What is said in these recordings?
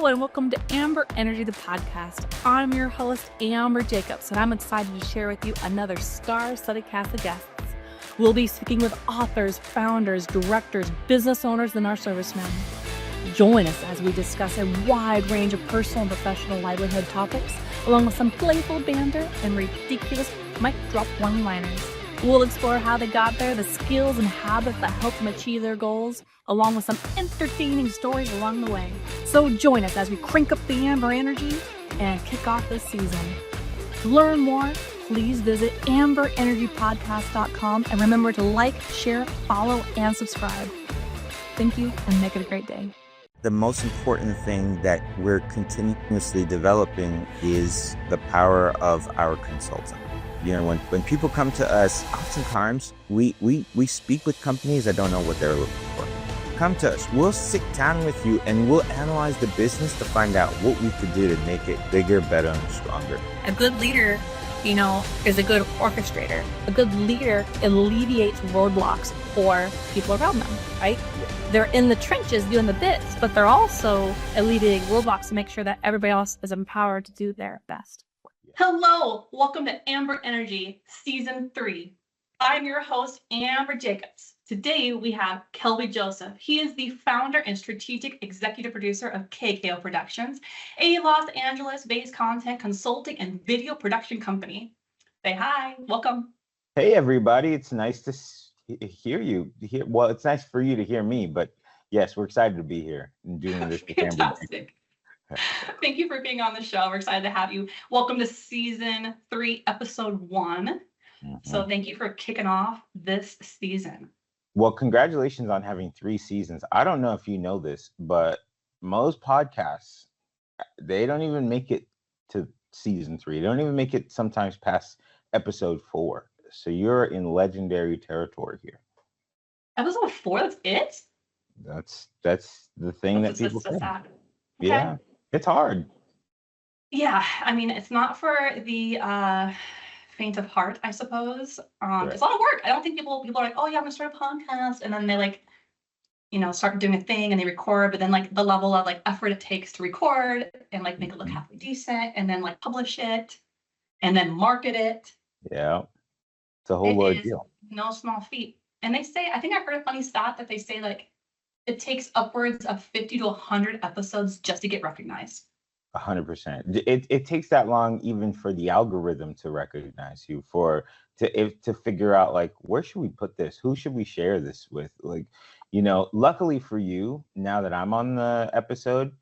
and welcome to Amber Energy, the podcast. I'm your host, Amber Jacobs, and I'm excited to share with you another star-studded cast of guests. We'll be speaking with authors, founders, directors, business owners, and our servicemen. Join us as we discuss a wide range of personal and professional livelihood topics, along with some playful banter and ridiculous mic drop one-liners. We'll explore how they got there, the skills and habits that help them achieve their goals, along with some entertaining stories along the way. So join us as we crank up the Amber Energy and kick off this season. To learn more, please visit AmberEnergy.today and remember to like, share, follow, and subscribe. Thank you and make it a great day. The most important thing that we're continuously developing is the power of our consultant. You know, when people come to us, oftentimes we speak with companies that don't know what they're looking for. Come to us, we'll sit down with you and we'll analyze the business to find out what we could do to make it bigger, better, and stronger. A good leader, is a good orchestrator. A good leader alleviates roadblocks for people around them, right? They're in the trenches doing the bits, but they're also alleviating roadblocks to make sure that everybody else is empowered to do their best. Hello, welcome to Amber Energy Season 3. I'm your host, Amber Jacobs. Today we have Kelby Joseph. He is the founder and strategic executive producer of KKO Productions, a Los Angeles-based content consulting and video production company. Say hi, welcome. Hey everybody, it's nice to hear you. Well, it's nice for you to hear me, but yes, we're excited to be here and doing this. Fantastic. Thank you for being on the show. We're excited to have you. Welcome to Season 3, Episode 1. So thank you for kicking off this season. Well, congratulations on having 3 seasons. I don't know if you know this, but most podcasts, they don't even make it to Season 3. They don't even make it sometimes past Episode 4. So you're in legendary territory here. Episode 4, that's it? That's the thing that people say. Okay. Yeah, it's hard. Yeah, I mean, it's not for the faint of heart, I suppose. Right. It's a lot of work. I don't think people are like, oh yeah, I'm gonna start a podcast, and then they start doing a thing and they record, but then the level of effort it takes to record and make it look halfway decent, and then publish it, and then market it. Yeah, it's a whole ordeal. No small feat. And they say, I think I heard a funny stat that they say it takes upwards of 50 to 100 episodes just to get recognized. 100%. It takes that long even for the algorithm to recognize you, to figure out where should we put this? Who should we share this with? Luckily for you, now that I'm on the episode,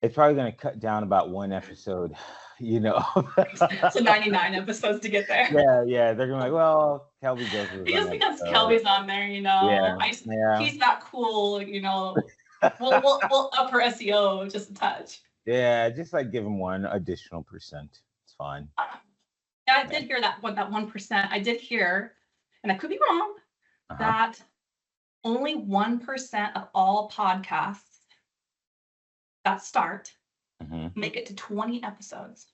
it's probably going to cut down about 1 episode, So 99 episodes to get there. Yeah. They're going to be like, well, Kelby Joseph. Just because Kelby's on there, he's not cool, we'll up her SEO just a touch. Yeah, just give him 1 additional percent. It's fine. Yeah, I did hear that 1%. I did hear, and I could be wrong, that only 1% of all podcasts that start make it to 20 episodes.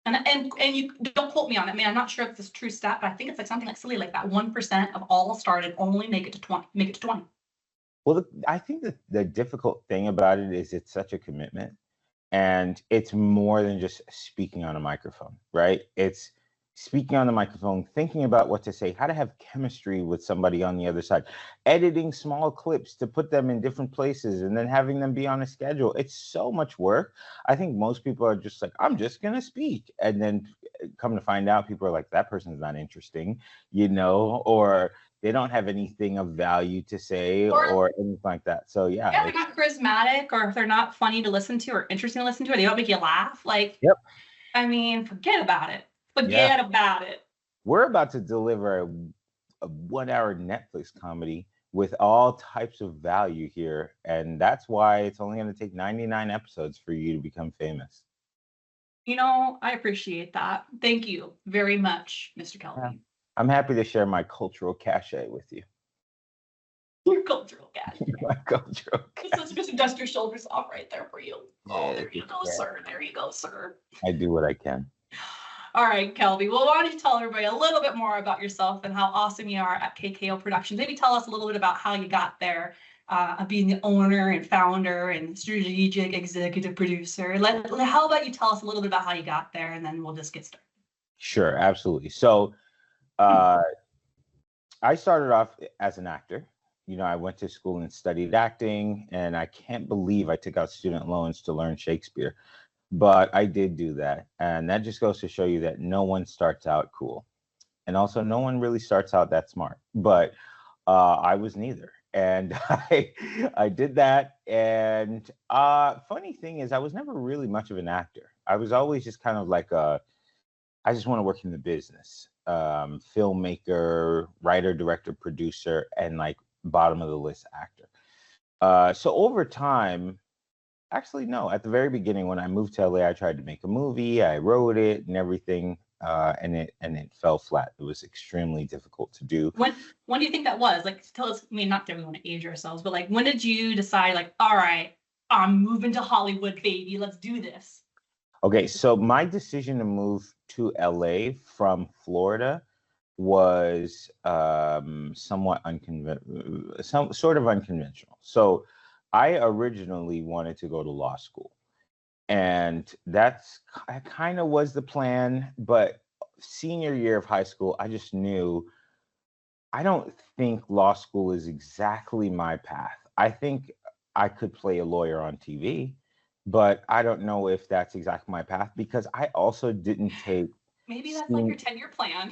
And you don't quote me on it. I mean, I'm not sure if this is a true stat, but I think it's something silly like that. 1% of all started only make it to 20. Well, I think that the difficult thing about it is it's such a commitment. And it's more than just speaking on a microphone, right? It's speaking on the microphone, thinking about what to say, how to have chemistry with somebody on the other side, editing small clips to put them in different places, and then having them be on a schedule. It's so much work. I think most people are just I'm just going to speak. And then come to find out, people are like, that person's not interesting, or they don't have anything of value to say or anything like that. So yeah, they're not charismatic, or if they're not funny to listen to or interesting to listen to, or they don't make you laugh. Yep. I mean, forget about it. Forget about it. We're about to deliver a 1-hour Netflix comedy with all types of value here, and that's why it's only going to take 99 episodes for you to become famous. I appreciate that. Thank you very much, Mr. Kelby. Yeah. I'm happy to share my cultural cachet with you. Your cultural cachet. My cultural cachet. Just dust your shoulders off right there for you. Yeah, there you go, sir. There you go, sir. I do what I can. All right, Kelby. Well, why don't you tell everybody a little bit more about yourself and how awesome you are at KKO Productions? Maybe tell us a little bit about how you got there, being the owner and founder and strategic executive producer. How about you tell us a little bit about how you got there, and then we'll just get started. Sure, absolutely. So I started off as an actor. I went to school and studied acting, and I can't believe I took out student loans to learn Shakespeare, but I did do that. And that just goes to show you that no one starts out cool. And also no one really starts out that smart, but I was neither. And I did that. And funny thing is, I was never really much of an actor. I was always just kind of like I just want to work in the business, filmmaker, writer, director, producer, and like bottom of the list actor. So over time, actually, no, at the very beginning, when I moved to LA, I tried to make a movie, I wrote it and everything. And it fell flat. It was extremely difficult to do. When do you think that was? Like, tell us, I mean, not that we want to age ourselves, but like, when did you decide, like, all right, I'm moving to Hollywood, baby, let's do this? Okay, so my decision to move to LA from Florida was somewhat sort of unconventional. So I originally wanted to go to law school. And that's kind of was the plan. But senior year of high school, I just knew I don't think law school is exactly my path. I think I could play a lawyer on TV, but I don't know if that's exactly my path, because I also didn't take. Maybe that's like your 10-year plan.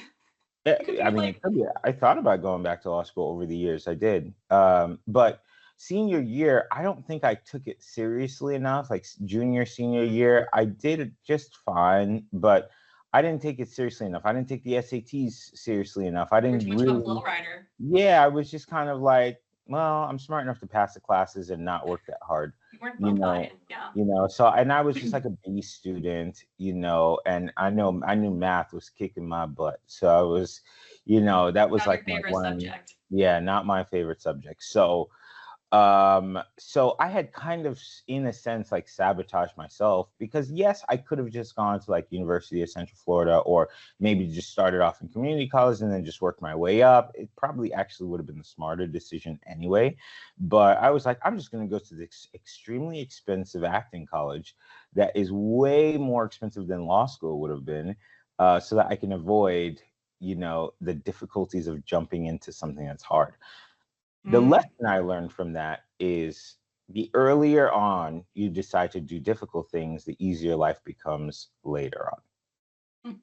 I mean, I thought about going back to law school over the years. I did. But senior year, I don't think I took it seriously enough. Like junior, senior year, I did it just fine, but I didn't take it seriously enough. I didn't take the SATs seriously enough. I didn't You're too much of a flow rider. Yeah, I was just kind of like, well, I'm smart enough to pass the classes and not work that hard. So, and I was just like a B student, and I knew math was kicking my butt. So I was, that was not like your favorite subject. Yeah, not my favorite subject. So I had kind of, in a sense, like sabotaged myself, because yes, I could have just gone to like University of Central Florida, or maybe just started off in community college and then just worked my way up. It probably actually would have been the smarter decision anyway. But I was like, I'm just going to go to this extremely expensive acting college that is way more expensive than law school would have been, so that I can avoid, the difficulties of jumping into something that's hard. The lesson I learned from that is the earlier on you decide to do difficult things, the easier life becomes later on.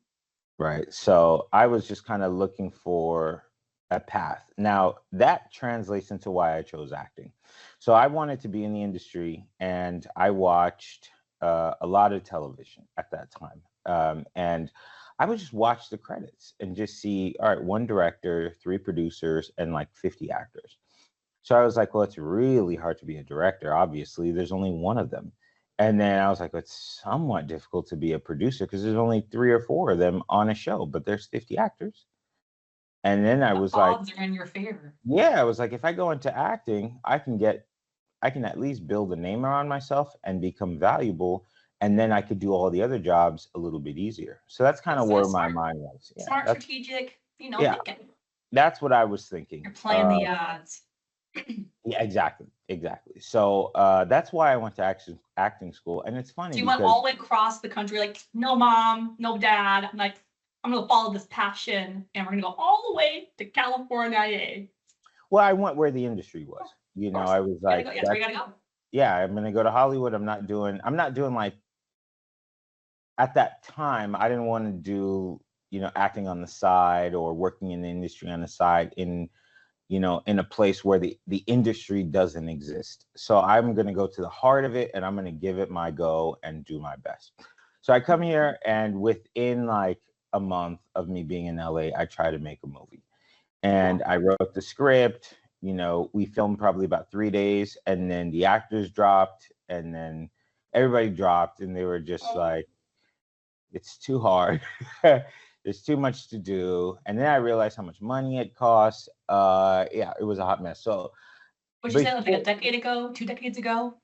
Right. So I was just kind of looking for a path. Now that translates into why I chose acting. So I wanted to be in the industry, and I watched a lot of television at that time. And I would just watch the credits and just see, all right, one director, 3 producers, and like 50 actors. So I was like, well, it's really hard to be a director. Obviously, there's only one of them. And then I was like, it's somewhat difficult to be a producer because there's only 3 or 4 of them on a show, but there's 50 actors. And then I was like, odds are in your favor. Yeah, I was like, if I go into acting, I can at least build a name around myself and become valuable. And then I could do all the other jobs a little bit easier. So that's kind of where my mind was. Yeah, smart, strategic, thinking. That's what I was thinking. You're playing the odds. Yeah, exactly. So that's why I went to acting school. And it's funny. So you went all the way across the country, like, no mom, no dad. I'm like, I'm going to follow this passion, and we're going to go all the way to California. Well, I went where the industry was. I was like, that's where you gotta go. Yeah, I'm going to go to Hollywood. I'm not doing like, at that time, I didn't want to do, acting on the side or working in the industry on the side in a place where the industry doesn't exist. So I'm going to go to the heart of it, and I'm going to give it my go and do my best. So I come here, and within like a month of me being in LA, I try to make a movie, and I wrote the script. We filmed probably about 3 days, and then the actors dropped, and then everybody dropped, and they were just like, it's too hard. There's too much to do. And then I realized how much money it costs. Yeah, it was a hot mess. So, what you said, like a decade ago, 2 decades ago?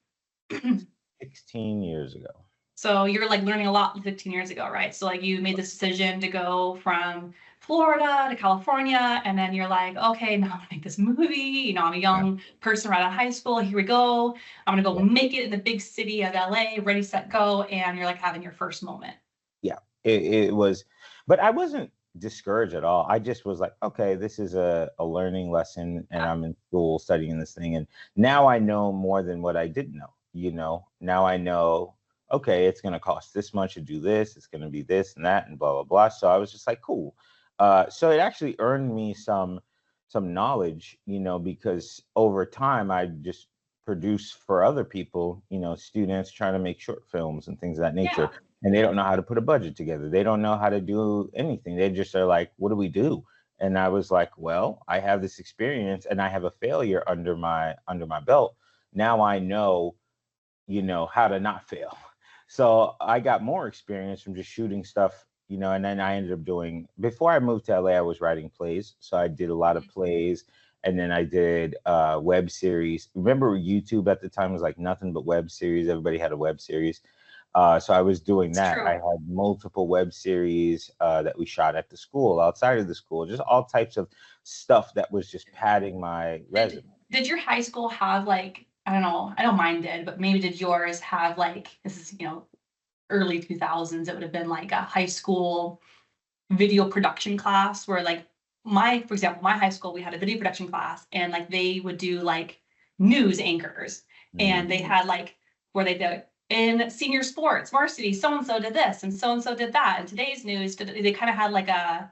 16 years ago. So you're like learning a lot 15 years ago, right? So like you made this decision to go from Florida to California, and then you're like, okay, now I'm gonna make this movie. You know, I'm a young person right out of high school. Here we go. I'm gonna go make it in the big city of LA. Ready, set, go. And you're like having your first moment. Yeah, it was, but I wasn't discouraged at all. I just was like, okay, this is a learning lesson, and I'm in school studying this thing, and now I know more than what I didn't know. Now I know, okay, it's going to cost this much to do this, it's going to be this and that and blah blah blah. So I was just like, cool. So it actually earned me some knowledge, because over time I just produce for other people, students trying to make short films and things of that nature. Yeah. And they don't know how to put a budget together. They don't know how to do anything. They just are like, what do we do? And I was like, well, I have this experience and I have a failure under my belt. Now I know, how to not fail. So I got more experience from just shooting stuff, and then I ended up doing, before I moved to LA, I was writing plays. So I did a lot of plays, and then I did web series. Remember YouTube at the time was like nothing but web series. Everybody had a web series. So I was doing that. I had multiple web series that we shot at the school, outside of the school, just all types of stuff that was just padding my resume. Did your high school have like, I don't know, I know mine did, but maybe did yours have like, this is, early 2000s, it would have been like a high school video production class where like for example, my high school, we had a video production class, and like they would do like news anchors, and they had like where they did in senior sports varsity, so-and-so did this and so-and-so did that. And today's news, they kind of had like a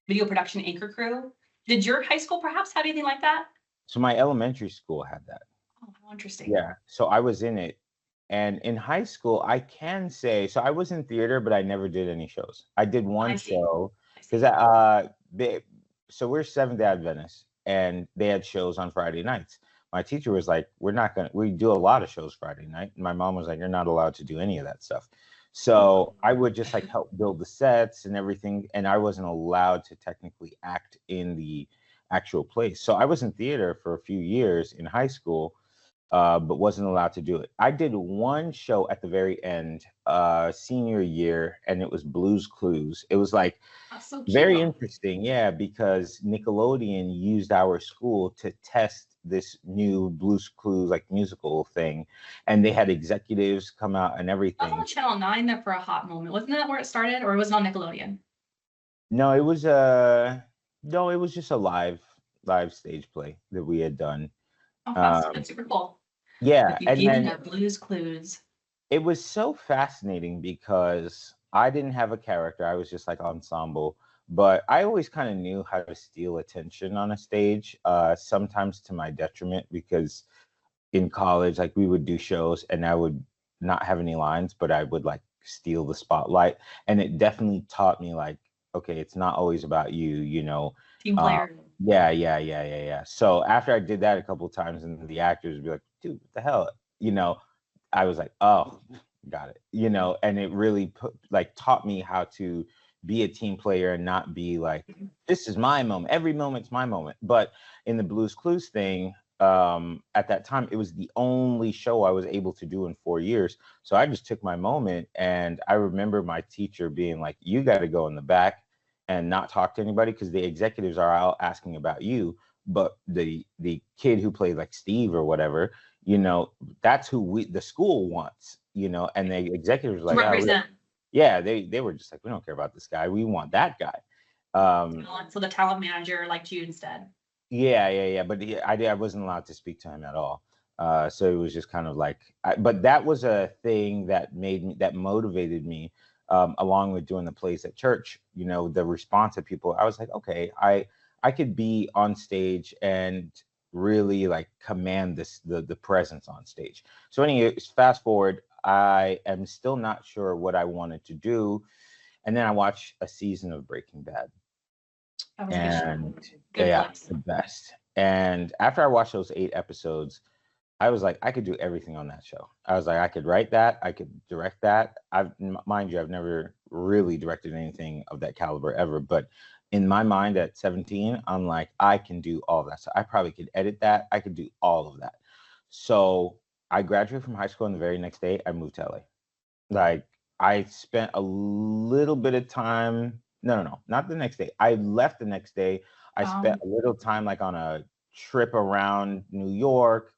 video production anchor crew. Did your high school perhaps have anything like that? So my elementary school had that. Oh, how interesting. Yeah. So I was in it. And in high school, I can say, so I was in theater, but I never did any shows. I did one show because so we're Seventh-day Adventists, and they had shows on Friday nights. My teacher was like, we do a lot of shows Friday night. And my mom was like, you're not allowed to do any of that stuff. So I would just like help build the sets and everything. And I wasn't allowed to technically act in the actual place. So I was in theater for a few years in high school, but wasn't allowed to do it. I did one show at the very end, senior year, and it was Blue's Clues. It was like very interesting, yeah, because Nickelodeon used our school to test this new Blue's Clues like musical thing, and they had executives come out and everything. I was on Channel 9 there for a hot moment. Wasn't that where it started, or was it on Nickelodeon? No, it was just a live stage play that we had done. Oh, that's super cool. Yeah, and then the Blue's Clues. It was so fascinating because I didn't have a character. I was just like ensemble, but I always kind of knew how to steal attention on a stage, sometimes to my detriment, because in college, like we would do shows and I would not have any lines, but I would like steal the spotlight. And it definitely taught me like, okay, it's not always about you, Team player. Yeah. So after I did that a couple of times, and the actors would be like, dude, what the hell? I was like, oh, got it. And it really taught me how to be a team player and not be like, this is my moment. Every moment's my moment. But in the Blue's Clues thing, at that time, it was the only show I was able to do in 4 years. So I just took my moment. And I remember my teacher being like, you got to go in the back and not talk to anybody, because the executives are out asking about you. But the kid who played like Steve or whatever, that's who the school wants, and the executives were like, they were just like, we don't care about this guy. We want that guy. So the talent manager liked you instead. Yeah. But I wasn't allowed to speak to him at all. So it was just kind of like, but that was a thing that motivated me, along with doing the plays at church, the response of people. I was like, okay, I could be on stage and really like command the presence on stage. So anyways, fast forward, I am still not sure what I wanted to do. And then I watched a season of Breaking Bad. And the best. And after I watched those 8 episodes, I was like, I could do everything on that show. I was like, I could write that, I could direct that. Mind you, I've never really directed anything of that caliber ever, but in my mind at 17, I'm like, I can do all of that. So I probably could edit that. I could do all of that. So I graduated from high school, and the very next day I moved to LA. Like I spent a little bit of time No, not the next day. I left the next day. I spent a little time like on a trip around New York,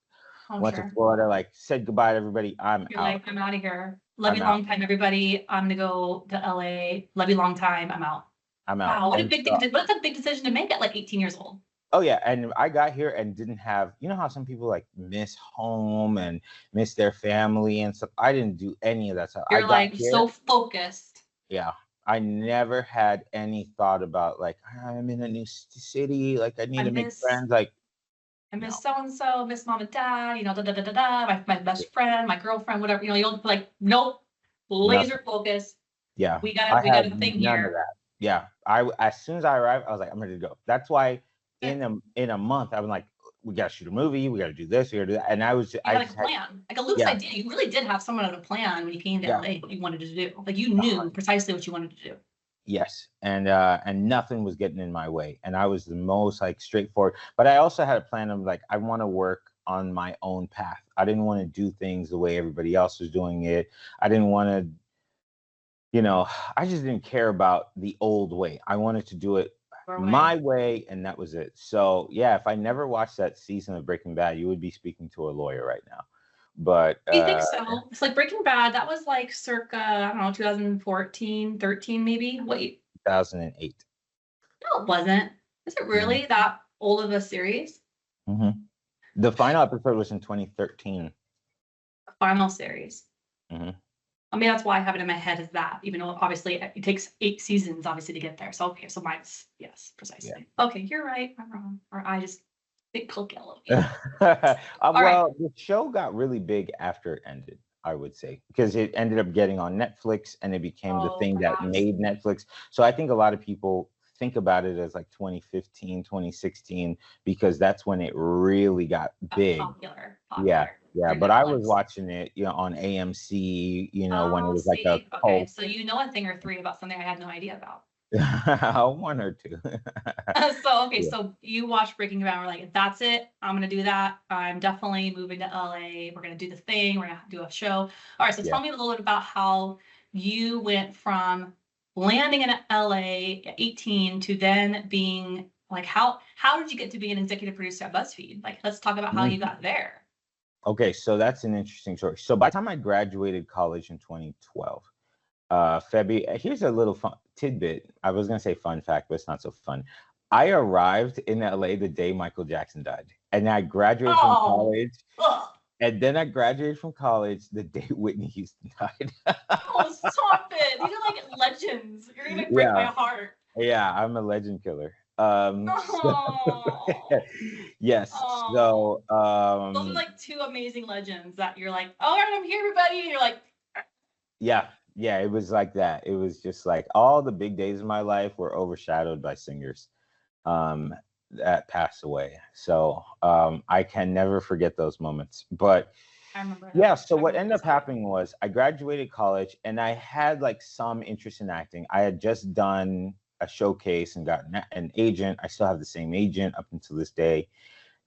went to Florida, like said goodbye to everybody. You're out. like, I'm out of here. Love you long time, everybody. I'm gonna go to LA. Love you long time. I'm out. Wow, what a big what's a big decision to make at like 18 years old. Oh yeah, and I got here and didn't have, you know how some people like miss home and miss their family and stuff. I didn't do any of that stuff. You're like so focused. Yeah, I never had any thought about like I'm in a new city, like I need to make friends. Like I miss so and so, miss mom and dad, you know, my best friend, my girlfriend, whatever. You know, you don't like nope, laser focus. Yeah, we got a thing here. Of that. Yeah, as soon as I arrived, I was like, I'm ready to go. That's why in a month, I was like, we got to shoot a movie, we got to do this, we got to do that, and I was I had a plan, like a loose idea. You really did have someone on a plan when you came to LA. What you wanted to do, like you knew precisely what you wanted to do. Yes, and nothing was getting in my way, and I was the most like straightforward. But I also had a plan of like I want to work on my own path. I didn't want to do things the way everybody else was doing it. I didn't want to, you know, I just didn't care about the old way. I wanted to do it my way, and that was it. So yeah, if I never watched that season of Breaking Bad, you would be speaking to a lawyer right now. But you think so? It's like Breaking Bad, that was like circa, I don't know, 2014, 13 maybe. Wait. 2008. No, it wasn't. Is it really that old of a series? Mm-hmm. The final episode was in 2013. The final series. Mm-hmm. I mean, that's why I have it in my head is that, even though obviously it takes 8 seasons, obviously, to get there. So, okay, so mine's, yes, precisely. Yeah. Okay, you're right. I'm wrong. Or I just big click yellow. Well, the show got really big after it ended, I would say, because it ended up getting on Netflix and it became the thing that made Netflix. So I think a lot of people think about it as like 2015, 2016, because that's when it really got big. Popular. Yeah, but I was watching it, you know, on AMC, you know, when it was like a cult. Okay, so you know a thing or three about something I had no idea about. 1 or 2. So you watched Breaking Bad. We're like, that's it. I'm gonna do that. I'm definitely moving to LA. We're gonna do the thing. We're gonna do a show. All right. So tell me a little bit about how you went from landing in LA at 18 to then being like, how did you get to be an executive producer at Buzzfeed? Like, let's talk about how you got there. Okay, so that's an interesting story. So by the time I graduated college in 2012, February, here's a little fun tidbit. I was going to say fun fact, but it's not so fun. I arrived in LA the day Michael Jackson died. And I graduated from college. And then I graduated from college the day Whitney Houston died. Oh, stop it. These are like legends. You're going to break my heart. Yeah, I'm a legend killer. Yes. So those are like 2 amazing legends that you're like, all right, I'm here, everybody. And you're like, yeah, it was like that. It was just like all the big days of my life were overshadowed by singers that passed away. So I can never forget those moments. But I remember that. Yeah, so what ended up happening was I graduated college and I had like some interest in acting. I had just done a showcase and got an agent. I still have the same agent up until this day.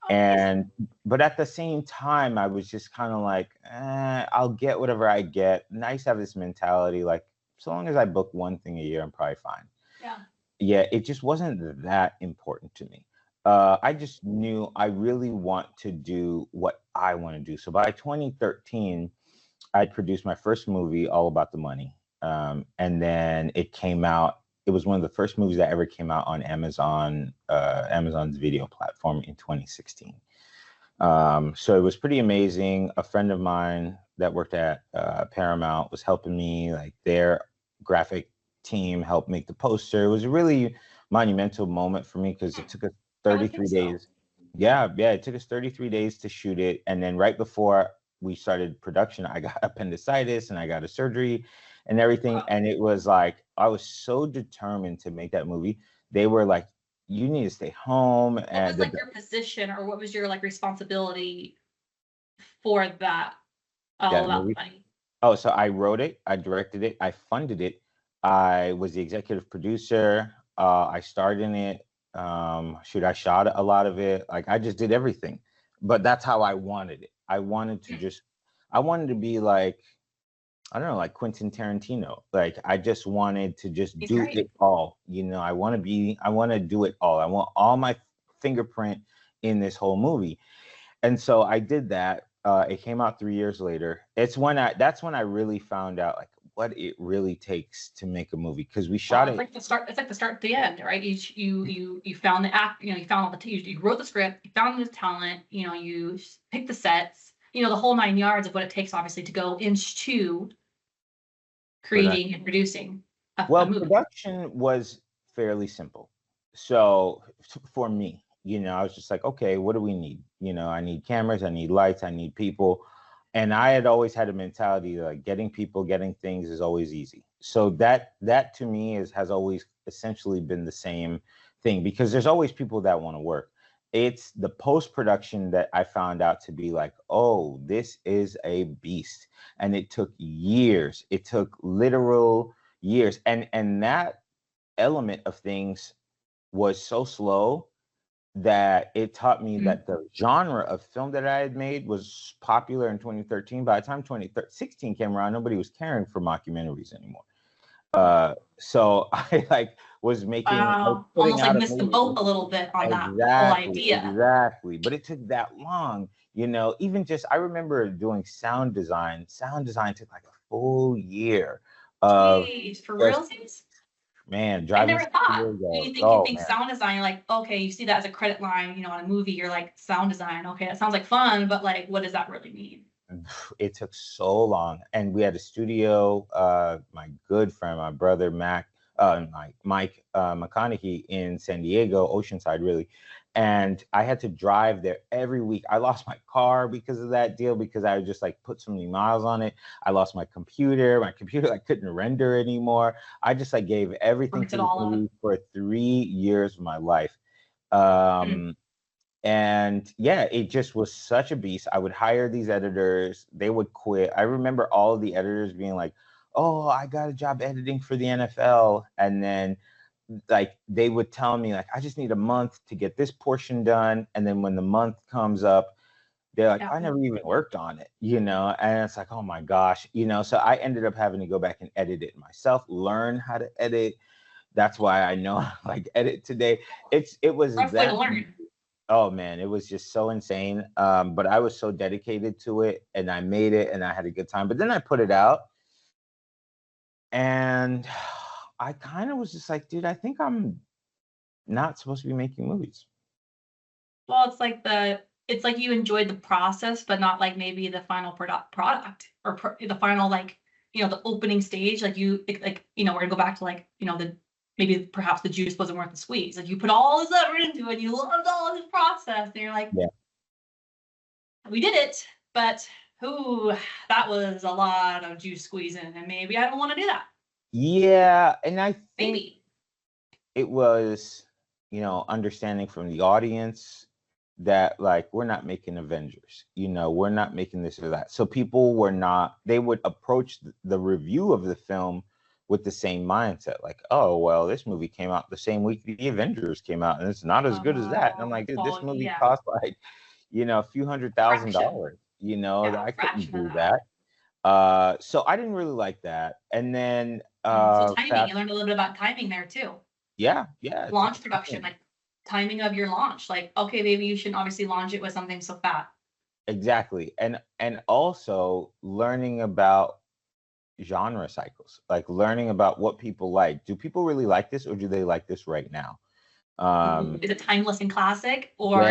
But at the same time, I was just kind of like, I'll get whatever I get. And I used to have this mentality, like, so long as I book one thing a year, I'm probably fine. Yeah, it just wasn't that important to me. I just knew I really want to do what I want to do. So by 2013, I produced my first movie, All About the Money. And then it came out. It was one of the first movies that ever came out on Amazon, Amazon's video platform in 2016. So it was pretty amazing. A friend of mine that worked at Paramount was helping me, like their graphic team helped make the poster. It was a really monumental moment for me because it took us 33 days. Yeah, it took us 33 days to shoot it. And then right before we started production, I got appendicitis and I got a surgery and everything. And it was like, I was so determined to make that movie. They were like, you need to stay home. What was like your position or what was your like responsibility for that? All About the Money. Oh, so I wrote it, I directed it, I funded it. I was the executive producer. I starred in it. I shot a lot of it. Like I just did everything, but that's how I wanted it. I wanted to be like, I don't know, like Quentin Tarantino. Like I just wanted to just He's do great. it all. You know, I want to do it all. I want all my fingerprint in this whole movie. And so I did that. It came out 3 years later. That's when I really found out like what it really takes to make a movie, because we shot It's it. like the start. It's like the start to the end, right? You found the act. You found all the. You wrote the script. You found the talent. You picked the sets. The whole 9 yards of what it takes, obviously, to go into creating and producing a Well, movie. production was fairly simple. So for me, I was just like, okay, what do we need? I need cameras, I need lights, I need people. And I had always had a mentality that, like, getting people, getting things is always easy. So that to me has always essentially been the same thing, because there's always people that want to work. It's the post-production that I found out to be like, oh, this is a beast. And it took years. It took literal years. And that element of things was so slow that it taught me that the genre of film that I had made was popular in 2013. By the time 2016 came around, nobody was caring for mockumentaries anymore. So I was Almost putting like out a missed the movie. boat a little bit on that whole Exactly, idea. exactly. But it took that long, even just, I remember doing sound design. Sound design took like a full year of Jeez, for just, realsies? man, I driving never thought. studios. You Oh think man. sound design, you're like, okay, you see that as a credit line, on a movie, you're like, sound design, okay, that sounds like fun, but like, what does that really mean? It took so long. And we had a studio, my good friend, my brother Mike McConaughey in San Diego, Oceanside, really. And I had to drive there every week. I lost my car because of that deal, because I just like put so many miles on it. I lost my computer. I couldn't render anymore. I just like gave everything Worked to it this all up. movie for 3 years of my life. And yeah, it just was such a beast. I would hire these editors, they would quit. I remember all of the editors being like, oh, I got a job editing for the NFL. And then like they would tell me like, I just need a month to get this portion done. And then when the month comes up, they're like, I never even worked on it, and it's like, oh my gosh, so I ended up having to go back and edit it myself, learn how to edit. That's why I know like edit today. It was Rough way to learn. Oh man, it was just so insane. But I was so dedicated to it, and I made it, and I had a good time. But then I put it out, and I kind of was just like, dude, I think I'm not supposed to be making movies. Well, it's like you enjoyed the process, but not like maybe the final product or the final, like, the opening stage. Like we're gonna go back to like, maybe perhaps the juice wasn't worth the squeeze. Like you put all this effort into it, you loved all this process, and you're like, Yeah. We did it, but that was a lot of juice squeezing, and maybe I don't want to do that. Yeah, and I think Maybe. it was, understanding from the audience that like we're not making Avengers, we're not making this or that. So people they would approach the review of the film with the same mindset, like, oh well, this movie came out the same week the Avengers came out, and it's not as good as that. And I'm like, dude, this movie cost like, a few $100,000. I couldn't do that. So I didn't really like that. And then so timing, you learned a little bit about timing there too. Yeah. Launch production, like timing of your launch. Like, okay, maybe you shouldn't obviously launch it with something so fat. Exactly. And also learning about genre cycles, like learning about what people like. Do people really like this, or do they like this right now? Is it timeless and classic, or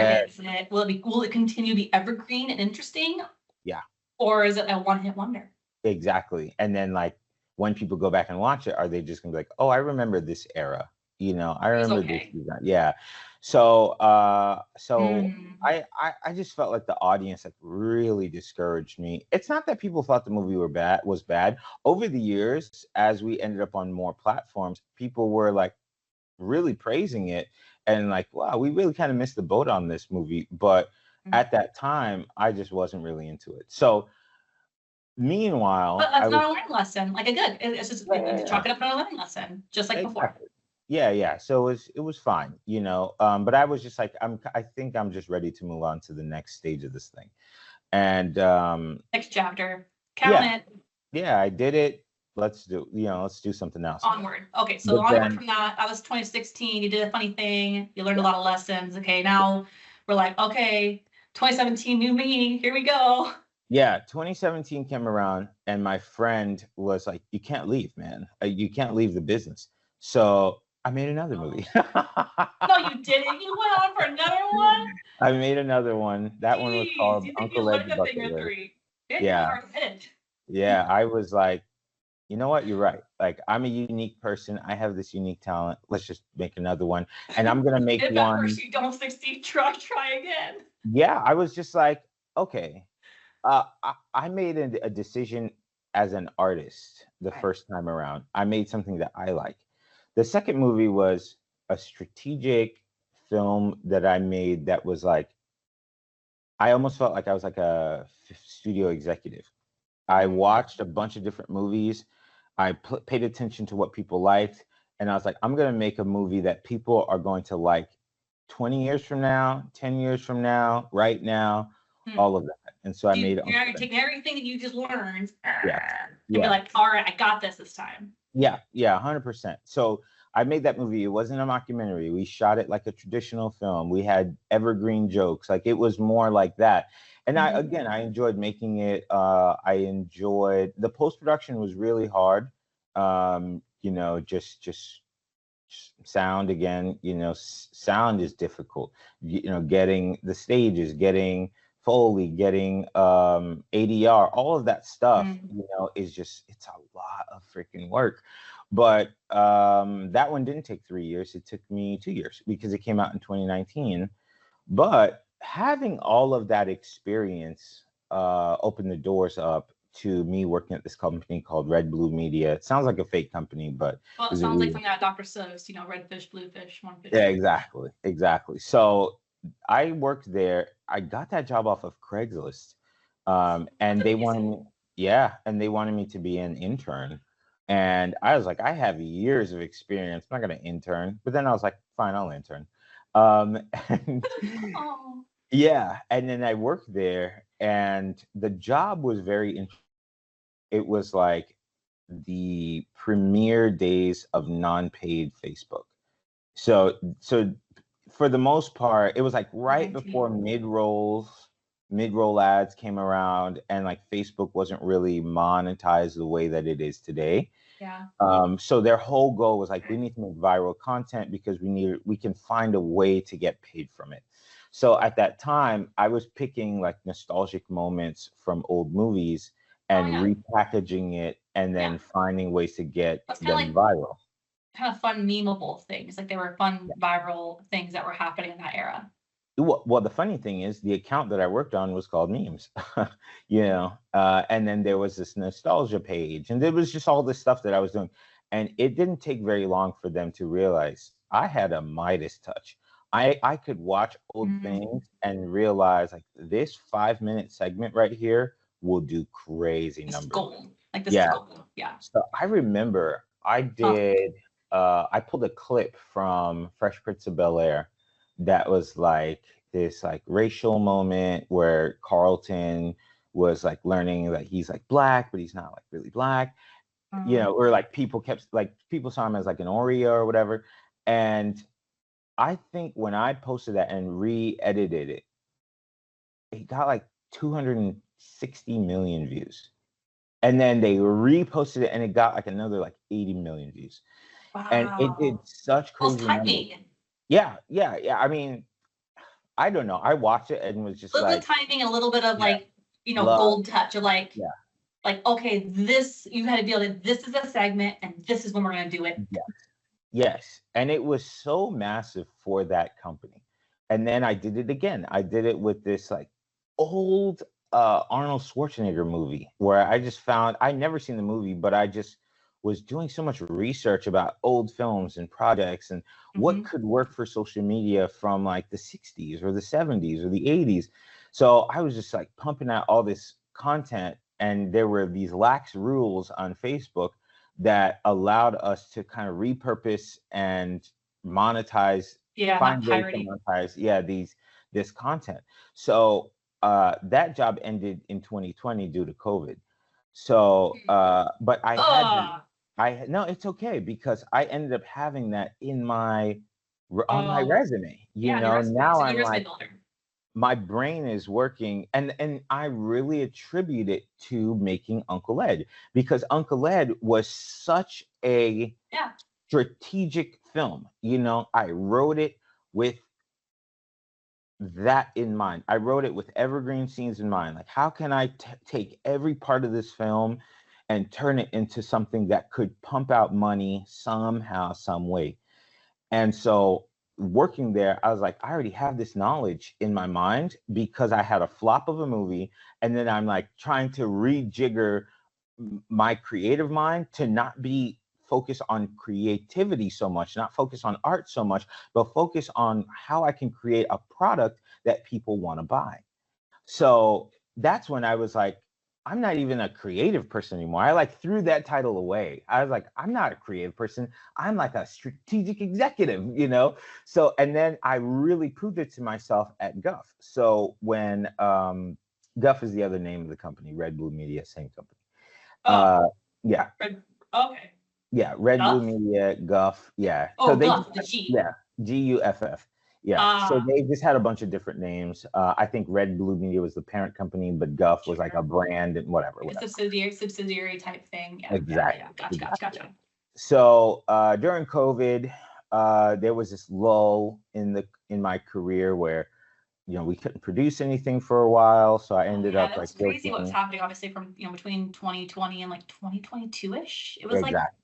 will it continue to be evergreen and interesting? Yeah. Or is it a one-hit wonder? Exactly. And then like when people go back and watch it, are they just gonna be like, oh, I remember this era, I remember this design. Yeah. So I just felt like the audience like really discouraged me. It's not that people thought the movie was bad. Over the years, as we ended up on more platforms, people were like really praising it and like, wow, we really kind of missed the boat on this movie. But at that time, I just wasn't really into it. So meanwhile, but that's not a learning lesson. Like it's just chalk it up as a learning lesson, just like before. Yeah. So it was fine, but I was just like, I think I'm just ready to move on to the next stage of this thing. And next chapter. Count it. yeah, I did it. Let's do something else. Onward. Okay, so But onward then, from that was 2016. You did a funny thing. You learned a lot of lessons. Okay, now we're like, okay, 2017, new me. Here we go. yeah, 2017 came around, and my friend was like, "You can't leave, man. You can't leave the business." So I made another movie. No, you didn't. You went on for another one. I made another one. That one was Jeez, called you think Uncle you Ed's learned a Bucket thing or List. three? Yeah, you Yeah, are it. yeah. I was like, you know what? You're right. Like, I'm a unique person. I have this unique talent. Let's just make another one. And I'm gonna make If at one. first you don't succeed, try again. Yeah, I was just like, okay. I made a decision as an artist the Right. first time around. I made something that I like. The second movie was a strategic film that I made that was like, I almost felt like I was like a studio executive. I watched a bunch of different movies. I paid attention to what people liked, and I was like, I'm going to make a movie that people are going to like 20 years from now, 10 years from now, right now, all of that. And so I made You're taking everything that you just learned yeah, and be like, all right, I got this time. yeah, 100%. So I made that movie. It wasn't a mockumentary. We shot it like a traditional film. We had evergreen jokes. Like, it was more like that. And I enjoyed making it. I enjoyed the post-production was really hard. Just sound again, sound is difficult. Getting the stages, getting Foley, getting ADR, all of that stuff, is just, it's a lot of freaking work. But that one didn't take 3 years. It took me 2 years because it came out in 2019. But having all of that experience opened the doors up to me working at this company called Red Blue Media. It sounds like a fake company, but well, it sounds like something that Dr. Seuss, red fish, blue fish, one fish. Yeah, exactly. So I worked there. I got that job off of Craigslist, and they wanted me to be an intern. And I was like, I have years of experience. I'm not going to intern. But then I was like, fine, I'll intern. And Oh. yeah, and then I worked there, and the job was very interesting. It was like the premier days of non-paid Facebook. So for the most part, it was like right before mid-roll ads came around, and like Facebook wasn't really monetized the way that it is today. Yeah. So their whole goal was like, we need to make viral content because we can find a way to get paid from it. So at that time, I was picking like nostalgic moments from old movies and repackaging it, and then finding ways to get them viral. Kind of fun memeable things. Like, they were fun viral things that were happening in that era. Well, the funny thing is, the account that I worked on was called Memes, and then there was this nostalgia page, and there was just all this stuff that I was doing. And it didn't take very long for them to realize I had a Midas touch. I could watch old things and realize, like, this 5-minute segment right here will do crazy numbers. Gold. Like, this is gold. Yeah. So I remember I did, I pulled a clip from Fresh Prince of Bel-Air that was like this like racial moment where Carlton was like learning that he's like black, but he's not like really black, or like people saw him as like an Oreo or whatever. And I think when I posted that and re-edited it, it got like 260 million views. And then they reposted it and it got like another like 80 million views. Wow. And it did such crazy numbers. Yeah. I mean, I don't know. I watched it and was just like, the timing, a little bit of like, gold touch of like, okay, this, you had to be able to, this is a segment and this is when we're going to do it. Yes. And it was so massive for that company. And then I did it again. I did it with this like old Arnold Schwarzenegger movie where I just found, I'd never seen the movie, but I just was doing so much research about old films and projects and what could work for social media from like the 60s or the 70s or the 80s. So I was just like pumping out all this content, and there were these lax rules on Facebook that allowed us to kind of repurpose and monetize, find ways to monetize this content. So that job ended in 2020 due to COVID. So, but I had Ugh. no, it's okay because I ended up having that in my on my Oh, resume. You yeah, know, now it's a good I'm resume like, builder. my brain is working, and I really attribute it to making Uncle Ed, because Uncle Ed was such a Yeah. strategic film. You know, I wrote it with that in mind. I wrote it with evergreen scenes in mind. Like, how can I take every part of this film and turn it into something that could pump out money somehow, some way? And so working there, I was like, I already have this knowledge in my mind because I had a flop of a movie. And then I'm like trying to rejigger my creative mind to not be focused on creativity so much, not focus on art so much, but focus on how I can create a product that people want to buy. So that's when I was like, I'm not even a creative person anymore. I like threw that title away. I was like, I'm not a creative person. I'm like a strategic executive, you know? So, and then I really proved it to myself at Guff. So when Guff is the other name of the company, Red Blue Media, same company. Oh, Yeah. okay. Yeah. Red Blue Guff? Media, Guff. Yeah. Oh, So they Guff, just, the G. yeah, Guff. Yeah. So they just had a bunch of different names. I think Red Blue Media was the parent company, but Guff was like a brand and whatever. Like a subsidiary type thing. Yeah. Exactly. Yeah. Gotcha. So during COVID, there was this lull in my career where, you know, we couldn't produce anything for a while. So I ended up that like was crazy what was working. happening, obviously, from between 2020 and like 2022-ish. It was like Exactly.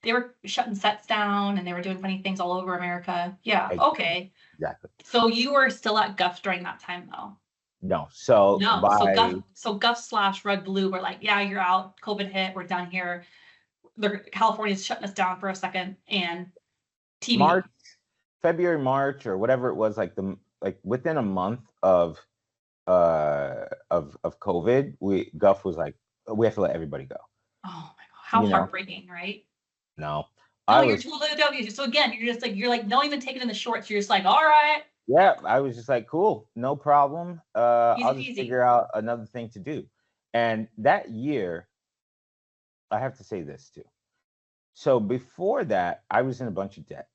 they were shutting sets down and they were doing funny things all over America. Yeah. Exactly. Okay. Exactly. So you were still at Guff during that time though? No. So No. So Guff / Red Blue were like, yeah, you're out. COVID hit. We're done here. California's shutting us down for a second, and TV. February, March, or whatever it was, like within a month of COVID, Guff was like, we have to let everybody go. Oh my God. How heartbreaking, right? No. You're totally W. So again, you're like, don't even take it in the shorts. You're just like, all right. Yeah, I was just like, cool, no problem. I'll just Easy. figure out another thing to do. And that year, I have to say this too. So before that, I was in a bunch of debt.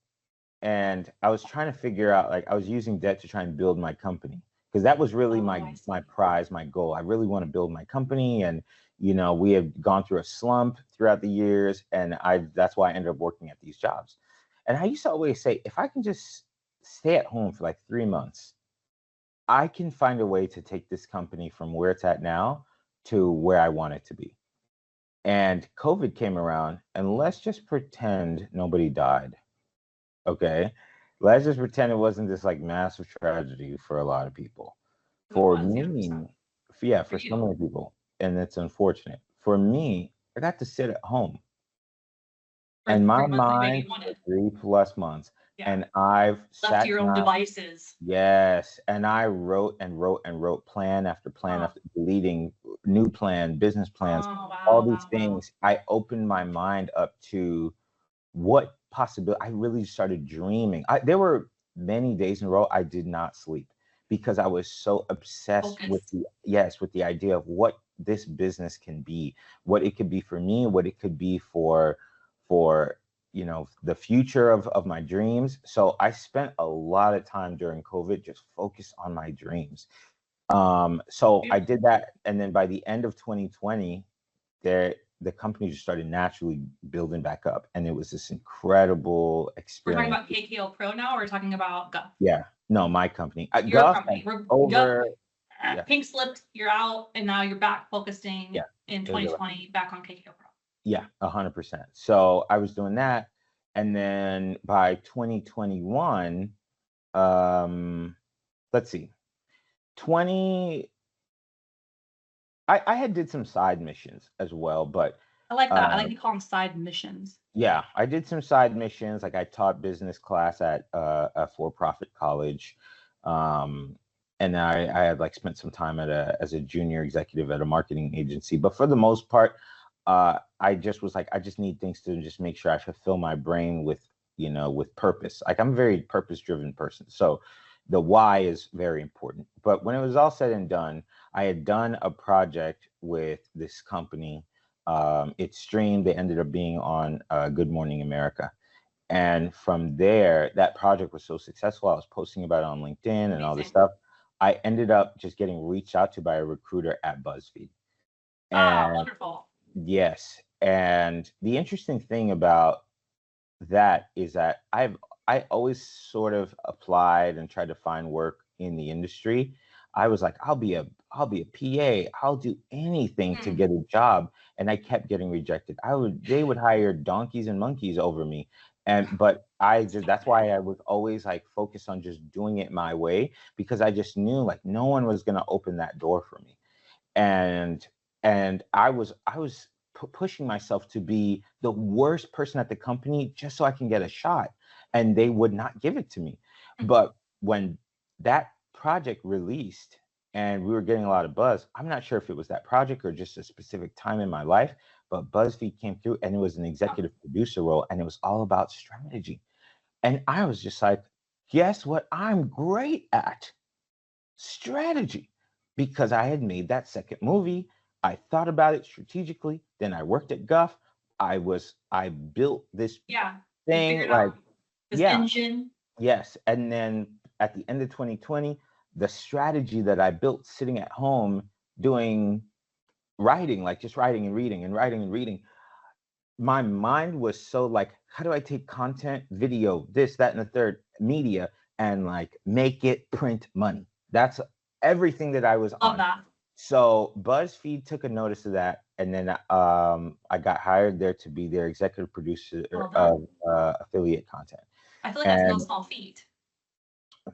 And I was trying to figure out, like, I was using debt to try and build my company, because that was really my prize, my goal. I really want to build my company. And, you know, we have gone through a slump throughout the years, and that's why I ended up working at these jobs. And I used to always say, if I can just stay at home for like 3 months, I can find a way to take this company from where it's at now to where I want it to be. And COVID came around, and let's just pretend nobody died. Okay, let's just pretend it wasn't this like massive tragedy for a lot of people. For me, for so many people, and it's unfortunate. For me, I got to sit at home, and my mind, 3+ months, and I've left to your own devices. Yes, and I wrote and wrote and wrote plan after plan after deleting new plan, business plans, all these things. I opened my mind up to what possibility. I really started dreaming. There were many days in a row I did not sleep because I was so obsessed with the idea of what this business can be, what it could be for me, what it could be for you know, the future of my dreams. So I spent a lot of time during COVID just focused on my dreams. So I did that, and then by the end of 2020, the company just started naturally building back up, and it was this incredible experience. We're talking about KKO Pro now, or we're talking about Guff? Yeah, no, my company. Your company. Pink slipped, you're out, and now you're back focusing in 2020 back on KKO Pro. Yeah, 100%. So I was doing that, and then by 2021, let's see, I had did some side missions as well, but I like that. I like to call them side missions. Yeah, I did some side missions. Like I taught business class at a for-profit college, and I had like spent some time as a junior executive at a marketing agency. But for the most part, I just was like, I just need things to just make sure I fulfill my brain with, you know, with purpose. Like I'm a very purpose-driven person, so the why is very important. But when it was all said and done, I had done a project with this company It streamed. They ended up being on Good Morning America. And from there, that project was so successful. I was posting about it on LinkedIn and all this stuff. I ended up just getting reached out to by a recruiter at Buzzfeed. Ah, wonderful. Yes. And the interesting thing about that is that I always sort of applied and tried to find work in the industry. I was like, I'll be a PA. I'll do anything to get a job. And I kept getting rejected. They would hire donkeys and monkeys over me. But that's why I was always like focused on just doing it my way, because I just knew like no one was going to open that door for me. And I was pushing myself to be the worst person at the company just so I can get a shot, and they would not give it to me. But when that project released and we were getting a lot of buzz, I'm not sure if it was that project or just a specific time in my life, but Buzzfeed came through and it was an executive producer role, and it was all about strategy. And I was just like, guess what I'm great at? Strategy. Because I had made that second movie. I thought about it strategically. Then I worked at Guff. I built this thing, like this engine. Yes. And then at the end of 2020, the strategy that I built sitting at home doing writing, like just writing and reading and writing and reading, my mind was so like, how do I take content, video, this, that, and the third, media, and like make it print money? That's everything that I was on. That. So BuzzFeed took a notice of that, and then I got hired there to be their executive producer of affiliate content. I feel like that's no small feat.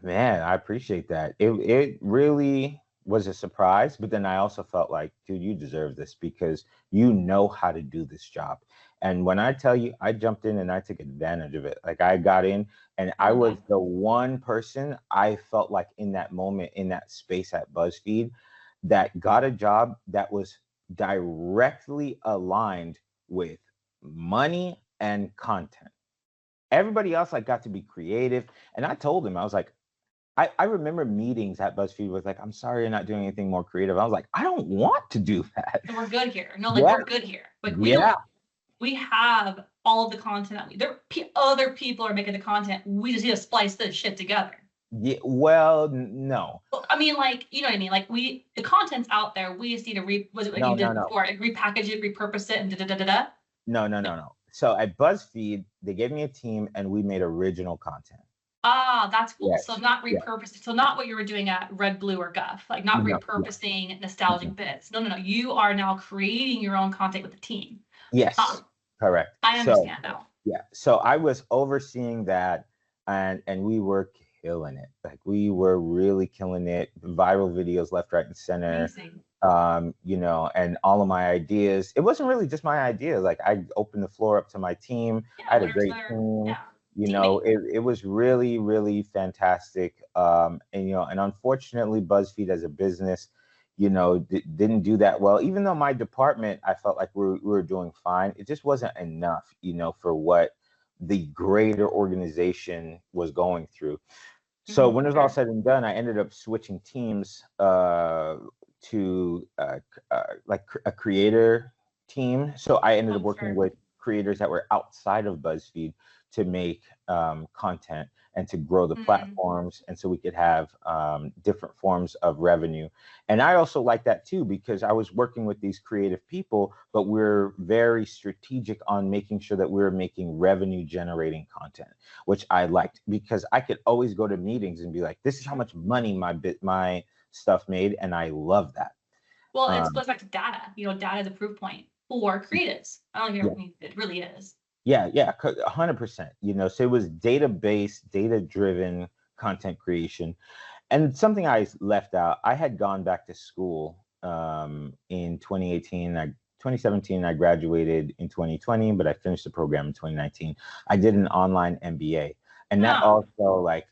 Man, I appreciate that. It really was a surprise, but then I also felt like, dude, you deserve this because you know how to do this job. And when I tell you, I jumped in and I took advantage of it. Like I got in and I was the one person I felt like in that moment, in that space at BuzzFeed, that got a job that was directly aligned with money and content. Everybody else like got to be creative. And I told him, I was like, I remember meetings at BuzzFeed was like, I'm sorry you're not doing anything more creative. I was like, I don't want to do that. And we're good here. No, like we're good here. Like we have all of the content other people are making the content. We just need to splice this shit together. Yeah, well, no. I mean, like, you know what I mean? Like the content's out there. We just need to before, like, repackage it, repurpose it, and da-da-da-da-da. No. So at BuzzFeed, they gave me a team and we made original content. Ah, that's cool. Yes. So not repurposing. So not what you were doing at Red, Blue, or Guff. Like not repurposing nostalgic bits. No. You are now creating your own content with the team. Yes, correct. I understand now. Yeah. So I was overseeing that, and we were killing it. Like we were really killing it. Viral videos left, right, and center. Amazing. You know, and all of my ideas. It wasn't really just my ideas. Like I opened the floor up to my team. I had a great team. Yeah. You know, it was really, really fantastic. And, you know, and unfortunately, BuzzFeed as a business, you know, didn't do that well. Even though my department, I felt like we were doing fine. It just wasn't enough, you know, for what the greater organization was going through. So when it was all said and done, I ended up switching teams to like a creator team. So I ended up working with creators that were outside of BuzzFeed to make content and to grow the platforms, and so we could have different forms of revenue. And I also like that too, because I was working with these creative people, but we're very strategic on making sure that we're making revenue generating content, which I liked, because I could always go to meetings and be like, this is how much money my stuff made, and I love that. Well, it goes back to data. You know, data is a proof point for creatives. I don't think it really is. Yeah, 100%. You know, so it was database, data-driven content creation. And something I left out, I had gone back to school in 2018. 2017, I graduated in 2020, but I finished the program in 2019. I did an online MBA. And that also like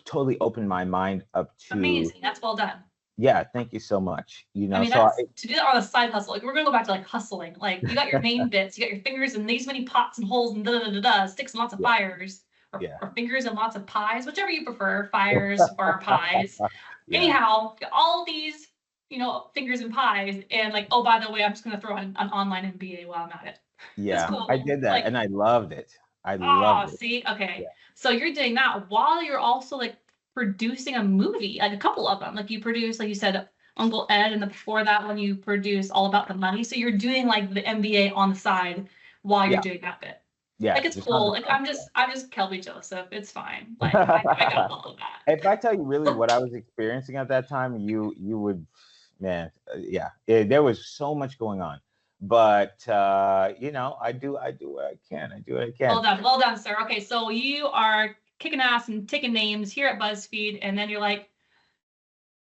totally opened my mind up to— Amazing. That's well done. Yeah, thank you so much. You know, I mean, to do that on a side hustle, like we're gonna go back to like hustling. Like you got your main bits, you got your fingers in these many pots and holes and sticks and lots of fires, or fingers and lots of pies, whichever you prefer, fires or pies. Anyhow, all these fingers and pies, and like, oh, by the way, I'm just gonna throw an online MBA while I'm at it. That's Yeah, cool. I did that, Like, and I loved it. I loved it. see, okay. Yeah. So you're doing that while you're also like producing a movie, like a couple of them. Like you produce, like you said, Uncle Ed, and before that one you produce All About the Money. So you're doing like the MBA on the side while you're Yeah. doing that bit. Yeah, Like it's just on cool. the Like side. I'm just Kelby Joseph. It's fine. Like I got all of that. If I tell you really what I was experiencing at that time, you would, man, yeah, there was so much going on. But I do what I can. I do what I can. Well done, sir. Okay, so you are kicking ass and taking names here at Buzzfeed, and then you're like,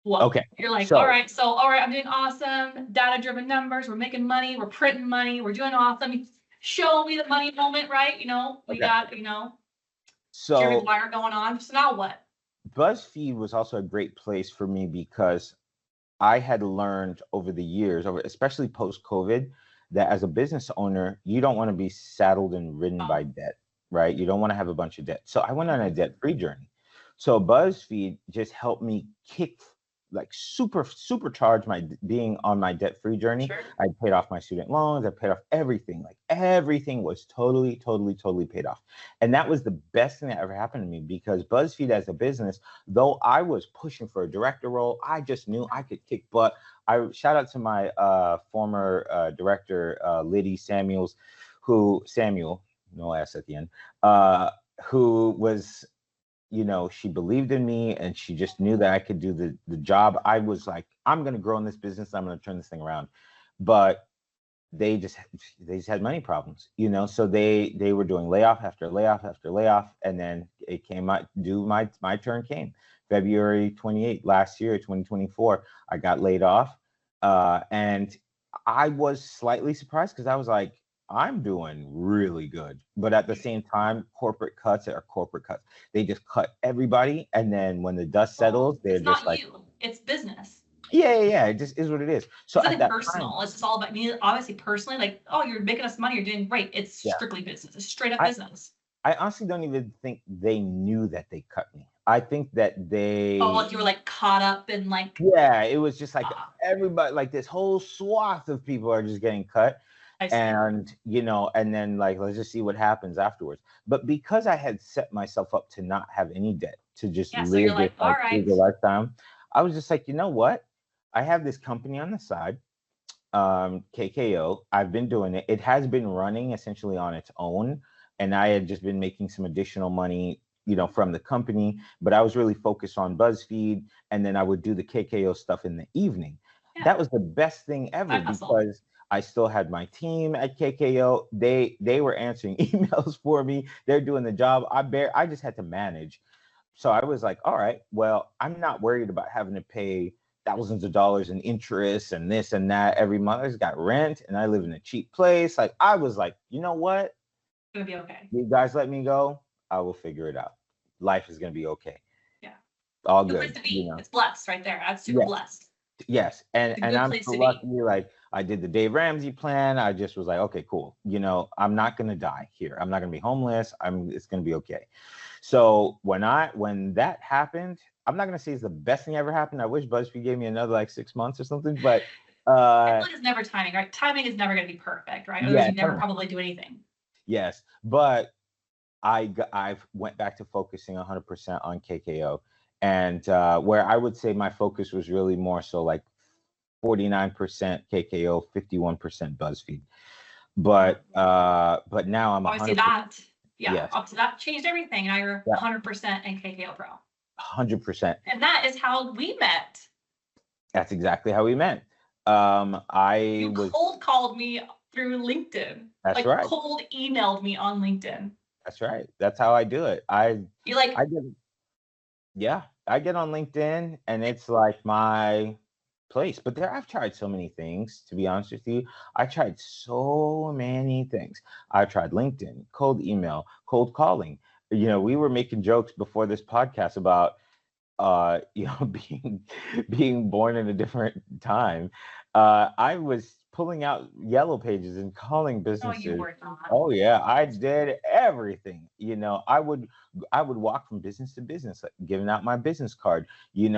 what? Okay. You're like, So- all right, I'm doing awesome. Data-driven numbers. We're making money. We're printing money. We're doing awesome. Show me the money moment, right? We Okay. got, Jerry So Wire going on. So now what? BuzzFeed was also a great place for me because I had learned over the years, especially post-COVID, that as a business owner, you don't want to be saddled and ridden by debt, right? You don't want to have a bunch of debt. So I went on a debt-free journey. So BuzzFeed just helped me supercharge my being on my debt-free journey. Sure. I paid off my student loans. I paid off everything. Like everything was totally paid off. And that was the best thing that ever happened to me, because BuzzFeed as a business, though I was pushing for a director role, I just knew I could kick butt. I shout out to my former director, Liddy Samuels, Samuel, no S at the end, who was, she believed in me, and she just knew that I could do the job. I was like, I'm going to grow in this business. I'm going to turn this thing around. But they just had money problems, so they were doing layoff after layoff after layoff. And then it came my turn came February 28th last year, 2024. I got laid off. And I was slightly surprised, because I was like, I'm doing really good. But at the same time, corporate cuts are corporate cuts. They just cut everybody. And then when the dust settles, they're It's just not like, you. It's business. yeah. It just is what it is. So It's at nothing that personal. time, It's just all about me. Obviously, personally, like, oh, you're making us money. You're doing great. It's Yeah. strictly business. It's straight up I- business. I honestly don't even think they knew that they cut me. I think that they, Oh, like you were like caught up in like, yeah, it was just like Ah. everybody, like this whole swath of people are just getting cut. I see. And and then like, let's just see what happens afterwards. But because I had set myself up to not have any debt, to just Yeah, so live you're like, this all right. frugal lifetime, I was just like, you know what? I have this company on the side, KKO. I've been doing it. It has been running essentially on its own, and I had just been making some additional money, from the company. But I was really focused on BuzzFeed, and then I would do the KKO stuff in the evening. Yeah. That was the best thing ever, Side hustle. because I still had my team at KKO. They were answering emails for me. They're doing the job. I just had to manage. So I was like, all right, well, I'm not worried about having to pay thousands of dollars in interest and this and that every month. I just got rent, and I live in a cheap place. Like, I was like, you know what? It's gonna be okay. You guys let me go. I will figure it out. Life is gonna be okay. Yeah. All Good place good. to be. It's blessed right there. That's super Yes. blessed. Yes, It's a and good I'm place so to be. lucky. Like, I did the Dave Ramsey plan. I just was like, okay, cool. I'm not gonna die here. I'm not gonna be homeless. It's gonna be okay. So when that happened, I'm not gonna say it's the best thing ever happened. I wish BuzzFeed gave me another like 6 months or something. But I feel like it's never timing, right? Timing is never gonna be perfect, right? Otherwise, Yeah, you never totally. probably do anything. yes, but I went back to focusing 100% on KKO, and where I would say my focus was really more so like 49% KKO, 51% BuzzFeed. But now I'm Obviously 100%, that, yeah, Yes. obviously that changed everything. Now you're Yeah. 100% in KKO Pro. 100%. And that is how we met. That's exactly how we met. I You was. cold called me through LinkedIn. That's like right. cold emailed me on LinkedIn. That's right. That's how I do it. You like, I get. Yeah, I get on LinkedIn, and it's like my place. But I've tried so many things, to be honest with you. I tried so many things. I tried LinkedIn, cold email, cold calling. We were making jokes before this podcast about being born in a different time. I was pulling out yellow pages and calling no, businesses. you were not. Oh yeah, I did everything. I would walk from business to business, like giving out my business card. Yeah,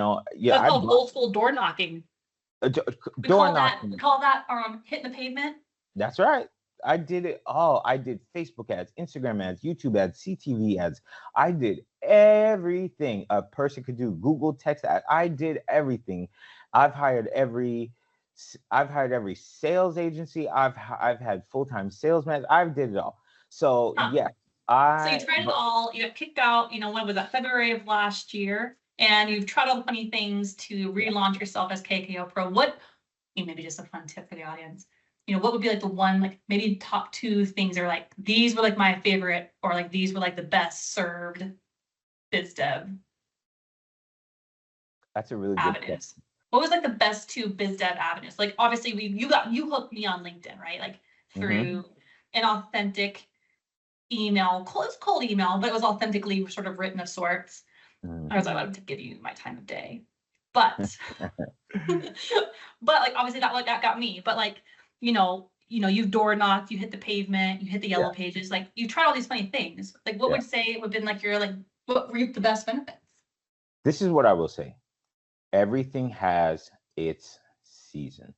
That's called old school door knocking. We door call that knocking. hitting the pavement. That's right. I did it all. I did Facebook ads, Instagram ads, YouTube ads, CTV ads. I did everything a person could do. Google text ad. I did everything. I've hired every sales agency. I've had full-time salesmen. I've did it all. So Huh. yeah, So you tried it all. You got kicked out. When was that? February of last year. And you've tried all funny things to relaunch yourself as KKO Pro. What? Maybe just a fun tip for the audience. What would be like the one, like maybe top two things, or like these were like my favorite, or like these were like the best served biz dev That's a really good avenues. question. What was like the best two biz dev avenues? Like obviously you hooked me on LinkedIn, right? Like through an authentic email, cold email, but it was authentically sort of written of sorts. I was like, to give you my time of day, but but like obviously that got me. But like you've door knocked, you hit the pavement, you hit the yellow pages, like you tried all these funny things. Like what would you say would have been like your like what reaped the best benefits? This is what I will say. Everything has its season.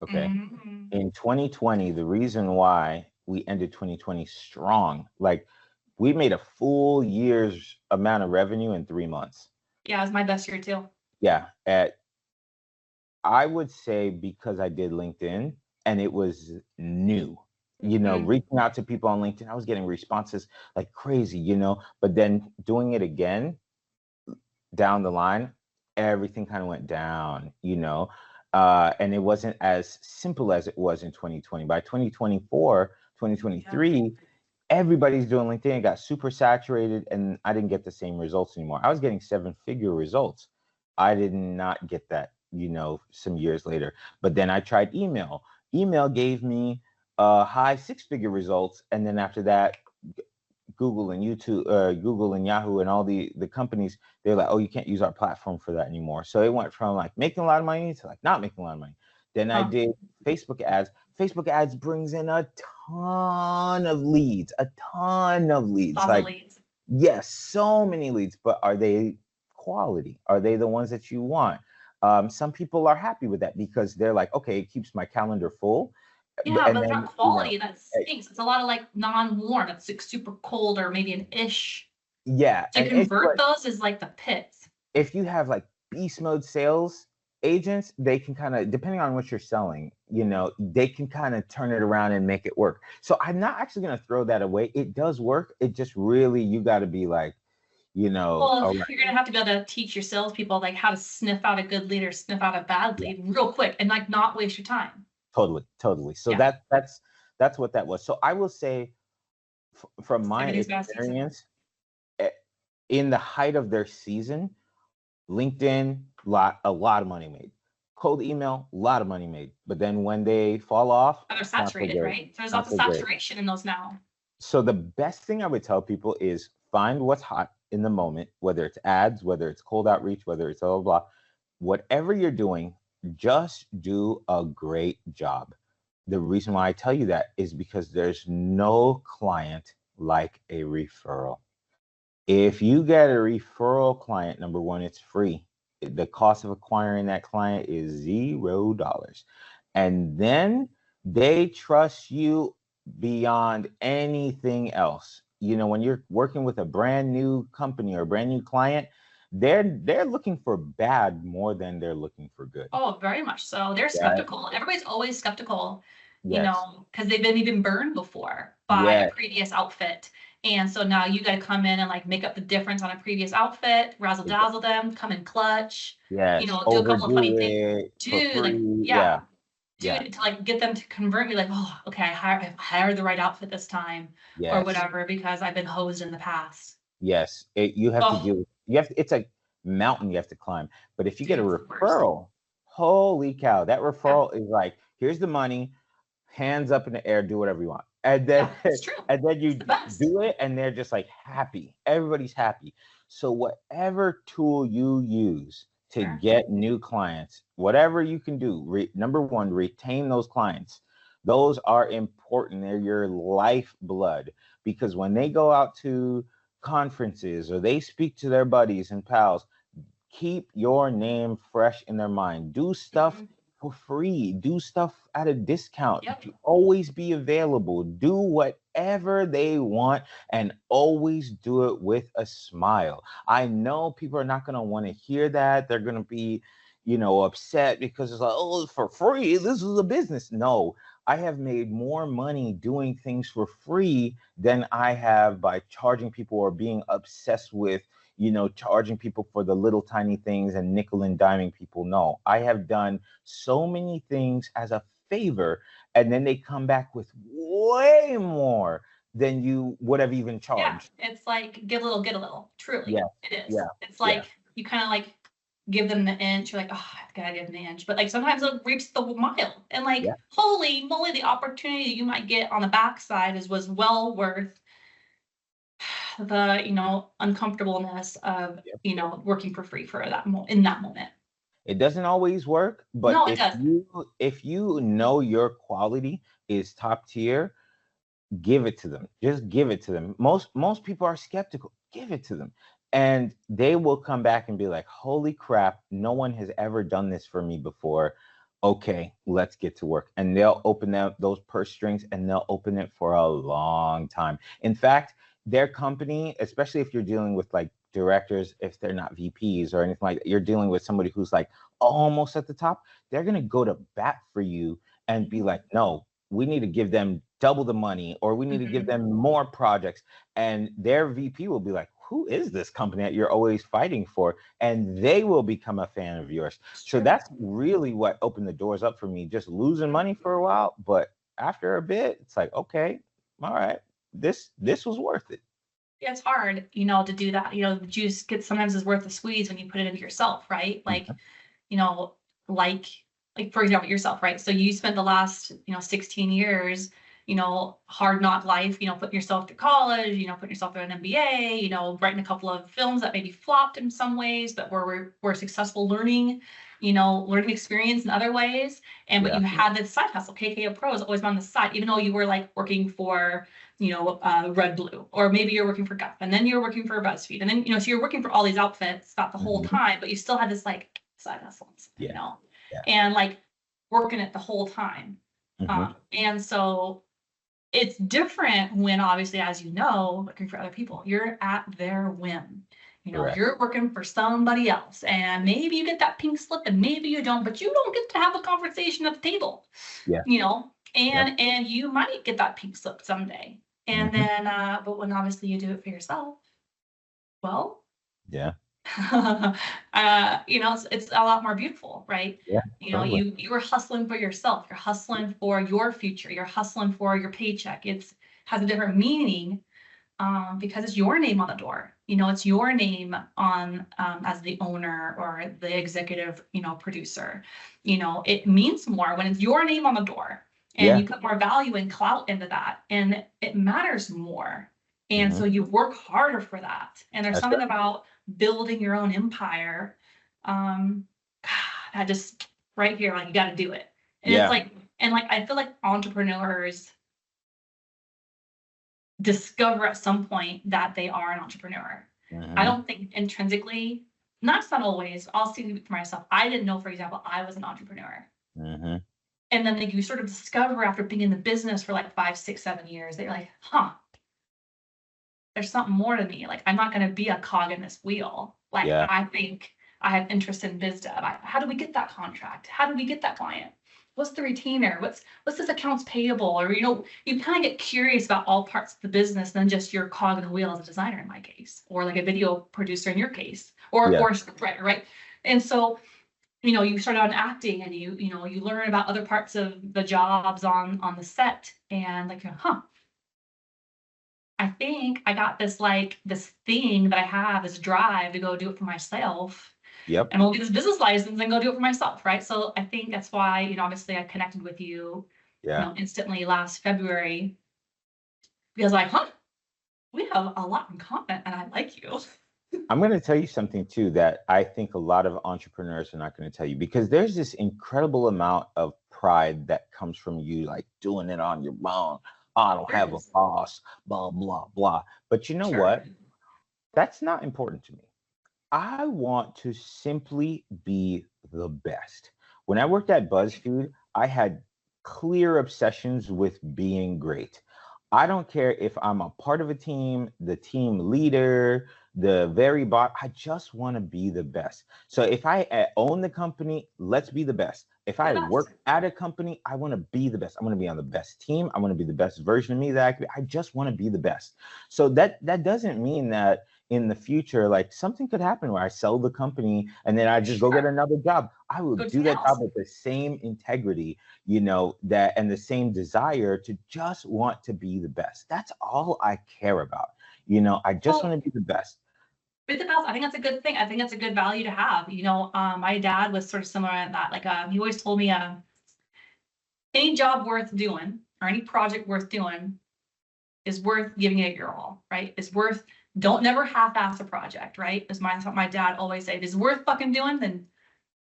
Okay. In 2020, the reason why we ended 2020 strong, like we made a full year's amount of revenue in 3 months. Yeah, it was my best year too. Yeah. I would say because I did LinkedIn and it was new, reaching out to people on LinkedIn, I was getting responses like crazy, but then doing it again down the line, everything kind of went down, and it wasn't as simple as it was in 2020. By 2024, 2023, everybody's doing LinkedIn. It got super saturated and I didn't get the same results anymore. I was getting 7-figure results. I did not get that, some years later. But then I tried email. Email gave me high 6-figure results. And then after that, Google and YouTube, Google and Yahoo and all the companies, they're like, oh, you can't use our platform for that anymore. So it went from like making a lot of money to like not making a lot of money. Then I did Facebook ads. Facebook ads brings in a ton of leads. Leads. Yes, so many leads, but are they quality? Are they the ones that you want? Some people are happy with that because they're like, okay, it keeps my calendar full. Yeah, but it's not quality. That stinks. It's a lot of like non-warm. It's like super cold or maybe an ish. Yeah. To convert those is like the pits. If you have like beast mode sales agents, they can kind of, depending on what you're selling, they can kind of turn it around and make it work. So I'm not actually going to throw that away. It does work. It just really, you got to be like, well, you're going to have to be able to teach your salespeople like how to sniff out a good lead or sniff out a bad lead real quick and like not waste your time. Totally. So that's what that was. So I will say from my experience, in the height of their season, LinkedIn, a lot of money made. Cold email, a lot of money made. But then when they fall off, they're saturated, right? So there's lots of saturation in those now. So the best thing I would tell people is find what's hot in the moment, whether it's ads, whether it's cold outreach, whether it's blah, blah, blah. Whatever you're doing, just do a great job. The reason why I tell you that is because there's no client like a referral. If you get a referral client, number one, it's free. The cost of acquiring that client is $0. And then they trust you beyond anything else. When you're working with a brand new company or a brand new client, they're looking for bad more than they're looking for good. Oh, very much so. They're skeptical. Everybody's always skeptical, because they've been burned before by a previous outfit. And so now you got to come in and like make up the difference on a previous outfit, razzle dazzle them, come in clutch, do a couple of funny things, to like get them to convert me, like, oh, okay, I hired the right outfit this time, or whatever, because I've been hosed in the past. Yes, you have to do. It's a mountain you have to climb. But if you get a referral, holy cow, that referral is like, here's the money, hands up in the air, do whatever you want. And then, and then you do it, and they're just like happy. Everybody's happy. So whatever tool you use to get new clients, whatever you can do, number one, retain those clients. Those are important. They're your lifeblood, because when they go out to conferences or they speak to their buddies and pals, keep your name fresh in their mind. Do stuff for free, do stuff at a discount, Yep. always be available, do whatever they want, and always do it with a smile. I know people are not going to want to hear that. They're going to be, upset because it's like, oh, it's for free. This is a business. No, I have made more money doing things for free than I have by charging people or being obsessed with, charging people for the little tiny things and nickel and diming people. No, I have done so many things as a favor, and then they come back with way more than you would have even Yeah, charged. it's like give a little, get a little. Truly, Yeah, it is. yeah, It's like you kind of like give them the inch. You're like, oh, I've got to give them the inch. But like sometimes it reaps the mile. And like, yeah. holy moly, the opportunity you might get on the backside was well worth the uncomfortableness of working for free for that in that moment. It doesn't always work, but No, it doesn't. if you know your quality is top tier, give it to them. Just give it to them. Most people are skeptical. Give it to them, and they will come back and be like, holy crap, no one has ever done this for me before. Okay, let's get to work. And they'll open those purse strings, and they'll open it for a long time. In fact, their company, especially if you're dealing with like directors, if they're not VPs or anything like that, you're dealing with somebody who's like almost at the top, they're going to go to bat for you and be like, no, we need to give them double the money, or we need to give them more projects. And their VP will be like, who is this company that you're always fighting for? And they will become a fan of yours. So that's really what opened the doors up for me, just losing money for a while. But after a bit, it's like, okay, all right, this was worth it. Yeah, it's hard, to do that. The juice sometimes is worth the squeeze when you put it into yourself, right? Like, like for example, yourself, right? So you spent the last, 16 years, hard knock life, putting yourself through college, putting yourself through an MBA, writing a couple of films that maybe flopped in some ways, but were successful learning experience in other ways. But you had this side hustle. KKO Pro has always been on the side, even though you were like working for, Red Blue, or maybe you're working for Guff, and then you're working for Buzzfeed. And then, so you're working for all these outfits, not the whole time, but you still had this like side hustles, and like working it the whole time. And so it's different when obviously, as working for other people, you're at their whim. You're working for somebody else, and maybe you get that pink slip and maybe you don't, but you don't get to have a conversation at the table. And you might get that pink slip someday. And then, but when obviously you do it for yourself, well, it's a lot more beautiful, right? You were hustling for yourself. You're hustling for your future. You're hustling for your paycheck. It has a different meaning because it's your name on the door. It's your name on as the owner or the executive, producer. It means more when it's your name on the door, and you put more value and clout into that, and it matters more. And so you work harder for that. And there's something about building your own empire. God, I just right here, like you got to do it. And it's like, I feel like entrepreneurs discover at some point that they are an entrepreneur. I don't think intrinsically, not always. I'll see for myself. I didn't know, for example, I was an entrepreneur. And then you sort of discover after being in the business for like 5, 6, 7 years, they're like, there's something more to me. Like, I'm not going to be a cog in this wheel. Like, I think I have interest in biz dev. How do we get that contract? How do we get that client? What's the retainer? What's this accounts payable? Or, you kind of get curious about all parts of the business than just your cog in the wheel as a designer in my case, or like a video producer in your case, or a script writer, right? And so, you start out in acting, and you learn about other parts of the jobs on the set, and like, I think I got this thing that I have, this drive to go do it for myself. And we'll get this business license and go do it for myself, right? So I think that's why, obviously I connected with you, instantly last February, because we have a lot in common, and I like you. I'm going to tell you something too that I think a lot of entrepreneurs are not going to tell you, because there's this incredible amount of pride that comes from you, like doing it on your own. I don't have a boss, blah, blah, blah. But you know what? That's not important to me. I want to simply be the best. When I worked at Buzzfeed, I had clear obsessions with being great. I don't care if I'm a part of a team, the team leader, the very bot. I just want to be the best. So if I own the company, let's be the best. If I work at a company, I want to be the best. I want to be on the best team. I want to be the best version of me that I could be. I just want to be the best. So that doesn't mean that in the future, like something could happen where I sell the company and then I just go get another job. I will do that job with the same integrity, that and the same desire to just want to be the best. That's all I care about. I just want to be the best. Be the best. I think that's a good thing. I think that's a good value to have. My dad was sort of similar at that. Like, he always told me, any job worth doing or any project worth doing is worth giving it your all, right? It's worth, don't never half-ass a project, right? As my dad always said, if it's worth fucking doing, then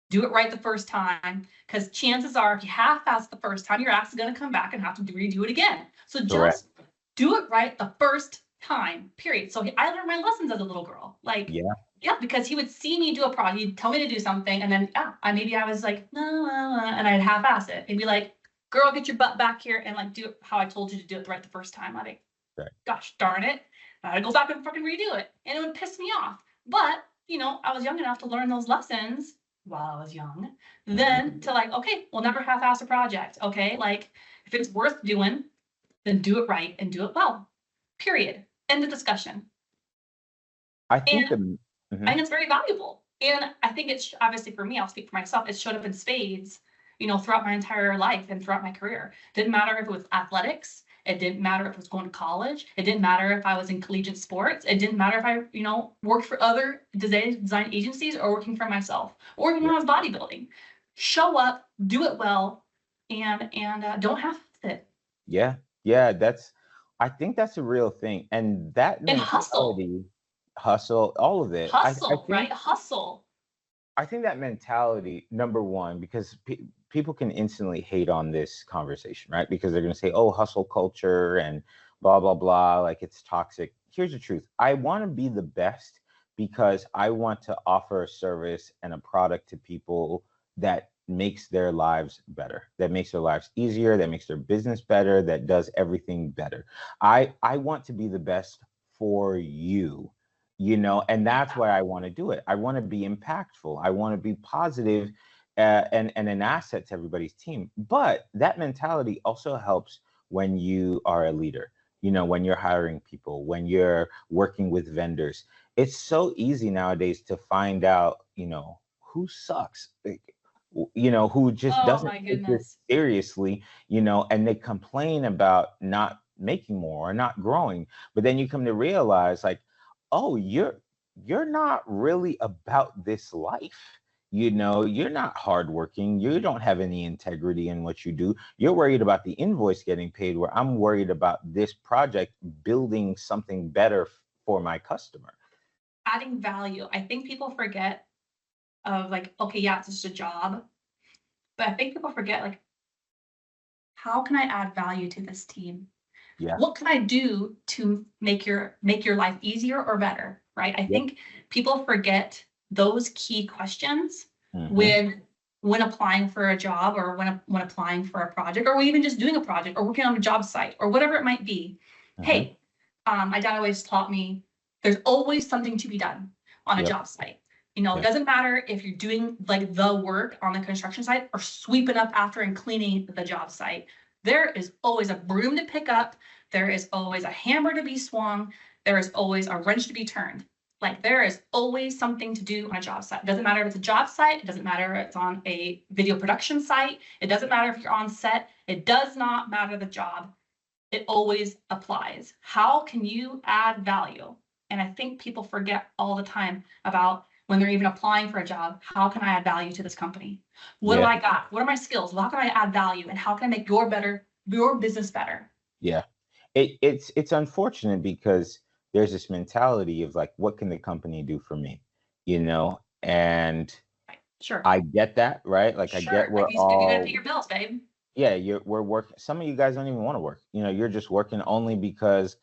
do it right the first time. Because chances are, if you half-ass the first time, your ass is going to come back and have to redo it again. So just do it right the first time, period. So I learned my lessons as a little girl. Like, yeah, because he would see me do a project, he'd tell me to do something, and then maybe I was like, no, and I'd half-ass it. He'd be like, girl, get your butt back here and like do it how I told you to do it right the first time. I'd be, gosh darn it. I'd go back and fucking redo it. And it would piss me off. But, I was young enough to learn those lessons while I was young. Then to like, okay, we'll never half-ass a project. Okay, like if it's worth doing, then do it right and do it well. Period. End of discussion. I think it's very valuable. And I think it's obviously for me, I'll speak for myself, it showed up in spades, throughout my entire life and throughout my career. Didn't matter if it was athletics. It didn't matter if I was going to college. It didn't matter if I was in collegiate sports. It didn't matter if I, worked for other design agencies or working for myself, or even when I was bodybuilding. Show up, do it well, and don't have it. Yeah, I think that's a real thing, and that mentality, hustle, all of it. Hustle, right? Hustle. I think that mentality, number one, because people can instantly hate on this conversation, right? Because they're going to say, oh, hustle culture and blah, blah, blah, like it's toxic. Here's the truth. I want to be the best because I want to offer a service and a product to people that makes their lives better, that makes their lives easier, that makes their business better, that does everything better. I want to be the best for you. And that's why I want to do it. I want to be impactful. I want to be positive, and an asset to everybody's team. But that mentality also helps when you are a leader, when you're hiring people, when you're working with vendors. It's so easy nowadays to find out, who sucks, who just doesn't take this seriously, and they complain about not making more or not growing. But then you come to realize, like, oh, you're not really about this life. You're not hardworking. You don't have any integrity in what you do. You're worried about the invoice getting paid, where I'm worried about this project building something better for my customer. Adding value. I think people forget of like, okay, yeah, it's just a job. But I think people forget, like, how can I add value to this team? Yeah. What can I do to make your life easier or better? Right. I think people forget those key questions when applying for a job, or when applying for a project, or even just doing a project or working on a job site or whatever it might be. Hey, my dad always taught me there's always something to be done on a job site. It doesn't matter if you're doing like the work on the construction site or sweeping up after and cleaning the job site. There is always a broom to pick up. There is always a hammer to be swung. There is always a wrench to be turned. Like, there is always something to do on a job site. It doesn't matter if it's a job site. It doesn't matter if it's on a video production site. It doesn't matter if you're on set. It does not matter the job. It always applies. How can you add value? And I think people forget all the time about when they're even applying for a job. How can I add value to this company? What do I got? What are my skills? How can I add value? And how can I make your business better? Yeah. It's unfortunate because there's this mentality of like, what can the company do for me? And sure, I get that, right? Like, I get you gotta pay your bills, babe. Yeah, we're working. Some of you guys don't even want to work. You're just working only because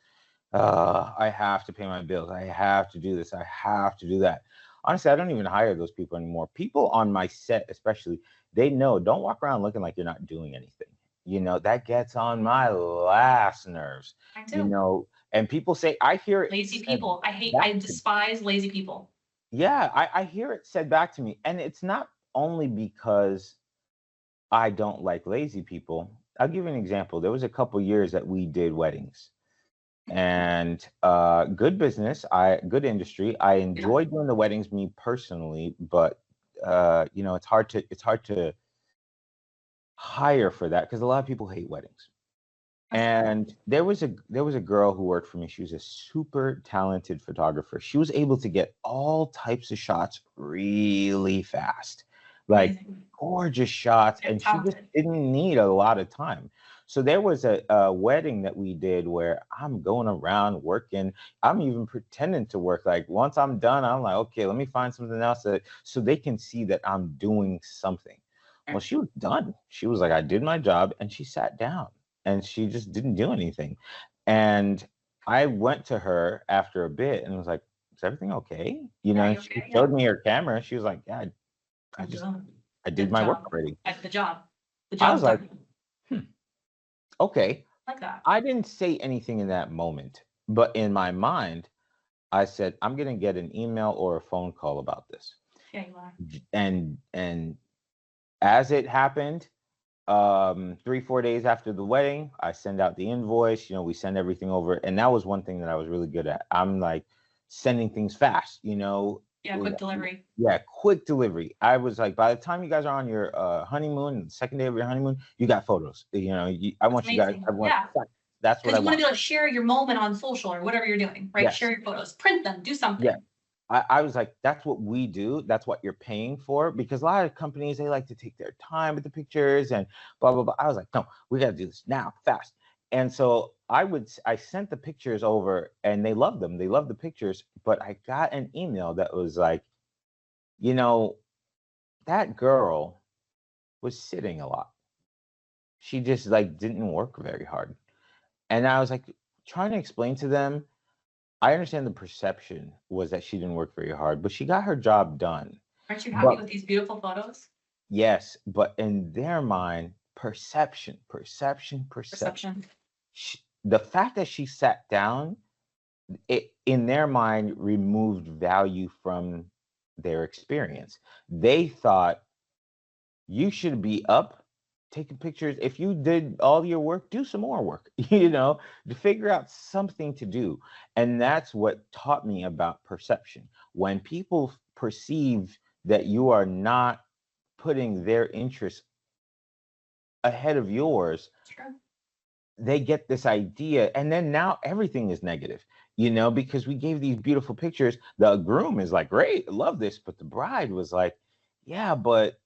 I have to pay my bills. I have to do this. I have to do that. honestly, I don't even hire those people anymore. People on my set, especially, they know, don't walk around looking like you're not doing anything. You know, that gets on my last nerves. Mine You too. know, and people say, I hear it Lazy said people. back I to me. despise lazy people. Yeah, I hear it said back to me. And it's not only because I don't like lazy people. I'll give you an example. There was a couple years that we did weddings, and good business, good industry. I enjoy doing the weddings, me personally, but you know, it's hard to hire for that because a lot of people hate weddings. And there was a girl who worked for me. She was a super talented photographer. She was able to get all types of shots really fast, like Amazing. gorgeous shots, And and she just talented. didn't need a lot of time. So there was a wedding that we did where I'm going around working. I'm even pretending to work. Like once I'm done, I'm like, okay, let me find something else so they can see that I'm doing something. Well, she was done. She was like, I did my job, and she sat down and she just didn't do anything. And I went to her after a bit and was like, is everything okay? You Yeah, know, you she okay? showed Yeah. me her camera. She was like, yeah, I I'm just, done. I Did did the my work job. already. I did the job. The I was job's like, done. okay. Like that. I didn't say anything in that moment, but in my mind, I said, I'm going to get an email or a phone call about this. Yeah, you are. And as it happened, 3-4 days after the wedding, I send out the invoice. You know, we send everything over, and that was one thing that I was really good at. I'm like sending things fast, you know. Yeah, quick delivery. Yeah, quick delivery. I was like, by the time you guys are on your honeymoon, the second day of your honeymoon, you got photos. You know, I That's want you guys. amazing. I want. Yeah. That's what Because I you want to want. be able to share your moment on social or whatever you're doing, right? Share Yes. your photos, print them, do Yeah. something. I was like, that's what we do. That's what you're paying for. Because a lot of companies, they like to take their time with the pictures and blah, blah, blah. I was like, no, we got to do this now, fast. And so I sent the pictures over and they loved them. They loved the pictures. But I got an email that was like, you know, that girl was sitting a lot. She just like didn't work very hard. And I was like, trying to explain to them, I understand the perception was that she didn't work very hard, but she got her job done. Aren't you happy But with these beautiful photos? yes, but in their mind, perception. Perception. The fact that she sat down, it in their mind removed value from their experience. They thought you should be up taking pictures. If you did all your work, do some more work, you know, to figure out something to do. And that's what taught me about perception. When people perceive that you are not putting their interests ahead of yours, True. they get this idea. And then now everything is negative, you know, because we gave these beautiful pictures. The groom is like, great, love this. But the bride was like, yeah, but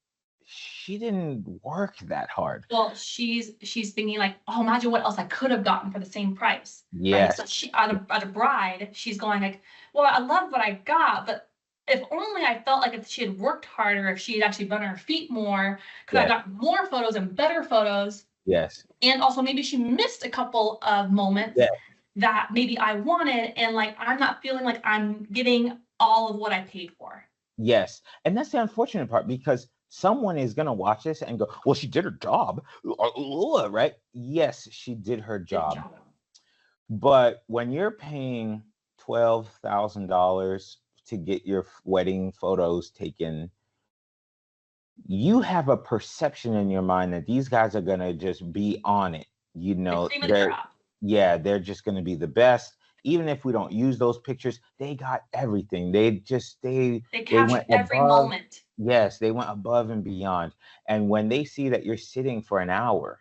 she didn't work that hard. Well, she's thinking like, oh, imagine what else I could have gotten for the same price. Right. Yes. So she at a bride, she's going like, well, I love what I got, but if only I felt like if she had worked harder, if she had actually run her feet more, could I have Yes. gotten more photos and better photos? Yes. And also maybe she missed a couple of moments Yes. that maybe I wanted, and like I'm not feeling like I'm getting all of what I paid for. Yes. And that's the unfortunate part, because someone is going to watch this and go, well, she did her job, right? Yes, she did her Good job. job. But when you're paying $12,000 to get your wedding photos taken, you have a perception in your mind that these guys are going to just be on it. You know, The cream of the crop. they're just going to be the best. Even if we don't use those pictures, they got everything. They captured went every above. moment. Yes, they went above and beyond. And when they see that you're sitting for an hour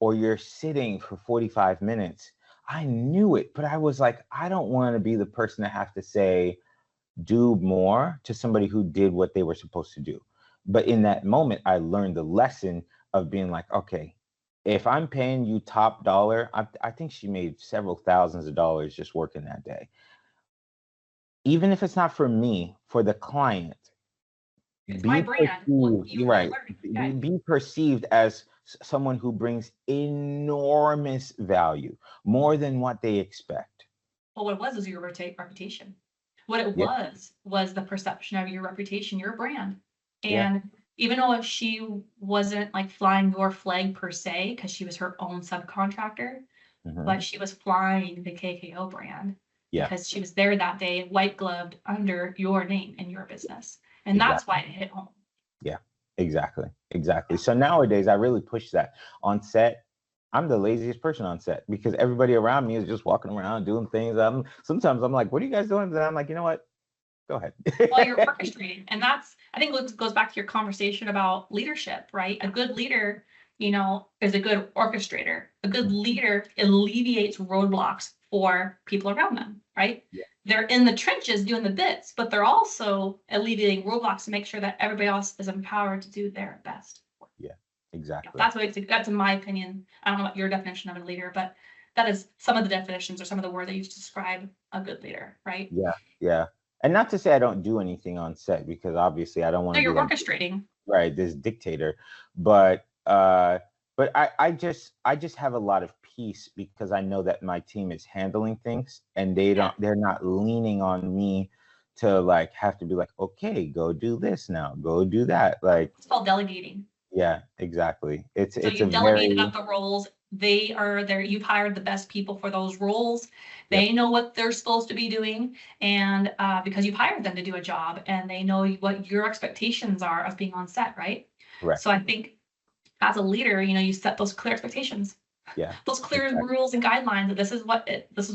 or you're sitting for 45 minutes, I knew it, but I was like, I don't want to be the person that have to say, do more to somebody who did what they were supposed to do. But in that moment, I learned the lesson of being like, okay, if I'm paying you top dollar, I think she made several thousands of dollars just working that day. Even if it's not for me, for the client, It's my brand. Well, you're right. Okay. Be perceived as someone who brings enormous value, more than what they expect. Well, what it was your reputation. What it Yeah. was the perception of your reputation, your brand. Yeah. And even though if she wasn't like flying your flag per se, because she was her own subcontractor, Hmm. but she was flying the KKO brand Yeah. because she was there that day, white gloved under your name and your business. And that's Exactly. why it hit home. Yeah. Exactly. Exactly. So nowadays, I really push that on set. I'm the laziest person on set because everybody around me is just walking around doing things. Sometimes I'm like, "What are you guys doing?" And I'm like, "You know what? Go ahead." While you're orchestrating. And that's, I think it goes back to your conversation about leadership, right? A good leader, is a good orchestrator. A good leader alleviates roadblocks for people around them, right? Yeah. They're in the trenches doing the bits, but they're also alleviating roadblocks to make sure that everybody else is empowered to do their best. Yeah. Exactly. That's in my opinion. I don't know what your definition of a leader, but that is some of the definitions or some of the words that you describe a good leader, right? Yeah. Yeah. And not to say I don't do anything on set because obviously I don't want No, to be you're like orchestrating. right this dictator, but I just have a lot of peace because I know that my team is handling things and they're not leaning on me to like have to be like, okay, go do this now, go do that. Like, It's called delegating. yeah, exactly. It's So a you've delegated very up the roles. They are there. You've hired the best people for those roles. yep, They know what they're supposed to be doing. And because you've hired them to do a job and they know what your expectations are of being on set, right? correct. So I think as a leader, you set those clear expectations, Yeah, those clear exactly. rules and guidelines that this is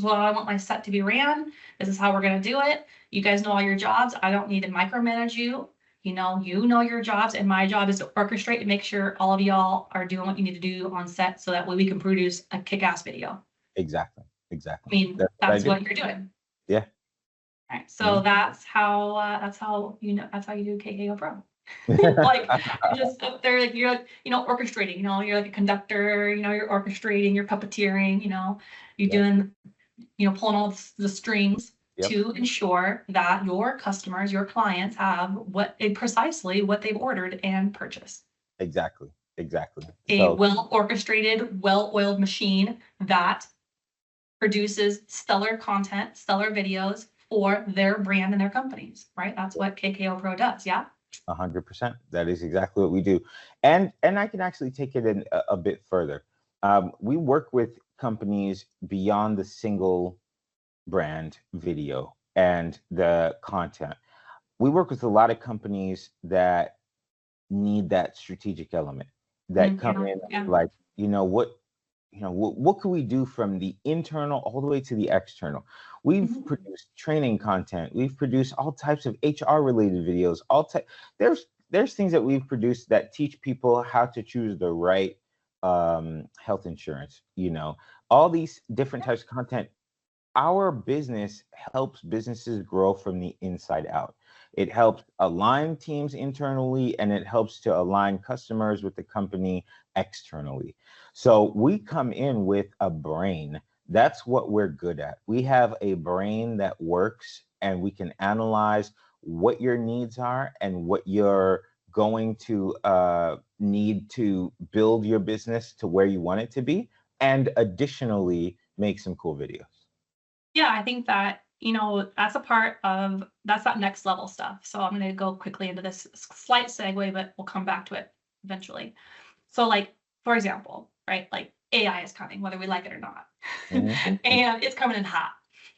what I want my set to be ran. This is how we're going to do it. You guys know all your jobs. I don't need to micromanage you. You know your jobs, and my job is to orchestrate and make sure all of y'all are doing what you need to do on set so that way we can produce a kick-ass video. Exactly. I Exactly. mean, That's what I that's do. what you're doing. Yeah. Right. So Mhm. that's how you do KKO Pro. Like you're just up there, like you're like, orchestrating, you're like a conductor, you're orchestrating, you're puppeteering, you're Yep. doing, pulling all the strings Yep. to ensure that your customers, your clients have precisely what they've ordered and purchased. Exactly. Exactly. A So well orchestrated, well-oiled machine that produces stellar content, stellar videos for their brand and their companies, right? That's what KKO Pro does. Yeah. 100%. That is exactly what we do. And I can actually take it in a bit further. We work with companies beyond the single brand video and the content. We work with a lot of companies that need that strategic element that come Yeah. in Yeah. like, what can we do from the internal all the way to the external? We've Mhm. produced training content. We've produced all types of HR related videos. There's things that we've produced that teach people how to choose the right health insurance. All these different types of content. Our business helps businesses grow from the inside out. It helps align teams internally and it helps to align customers with the company externally. So we come in with a brain. That's what we're good at. We have a brain that works and we can analyze what your needs are and what you're going to need to build your business to where you want it to be. And additionally, make some cool videos. Yeah, I think that, that's that next level stuff. So I'm going to go quickly into this slight segue, but we'll come back to it eventually. So like, for example, right, like AI is coming, whether we like it or not. Mhm. And it's coming in hot.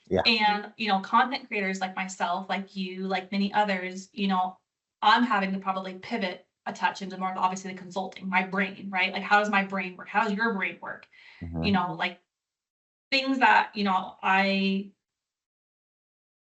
Yeah. And, content creators like myself, like you, like many others, I'm having to probably pivot a touch into more of obviously the consulting, my brain, right? Like, how does my brain work? How does your brain work? Mhm. Like things that, I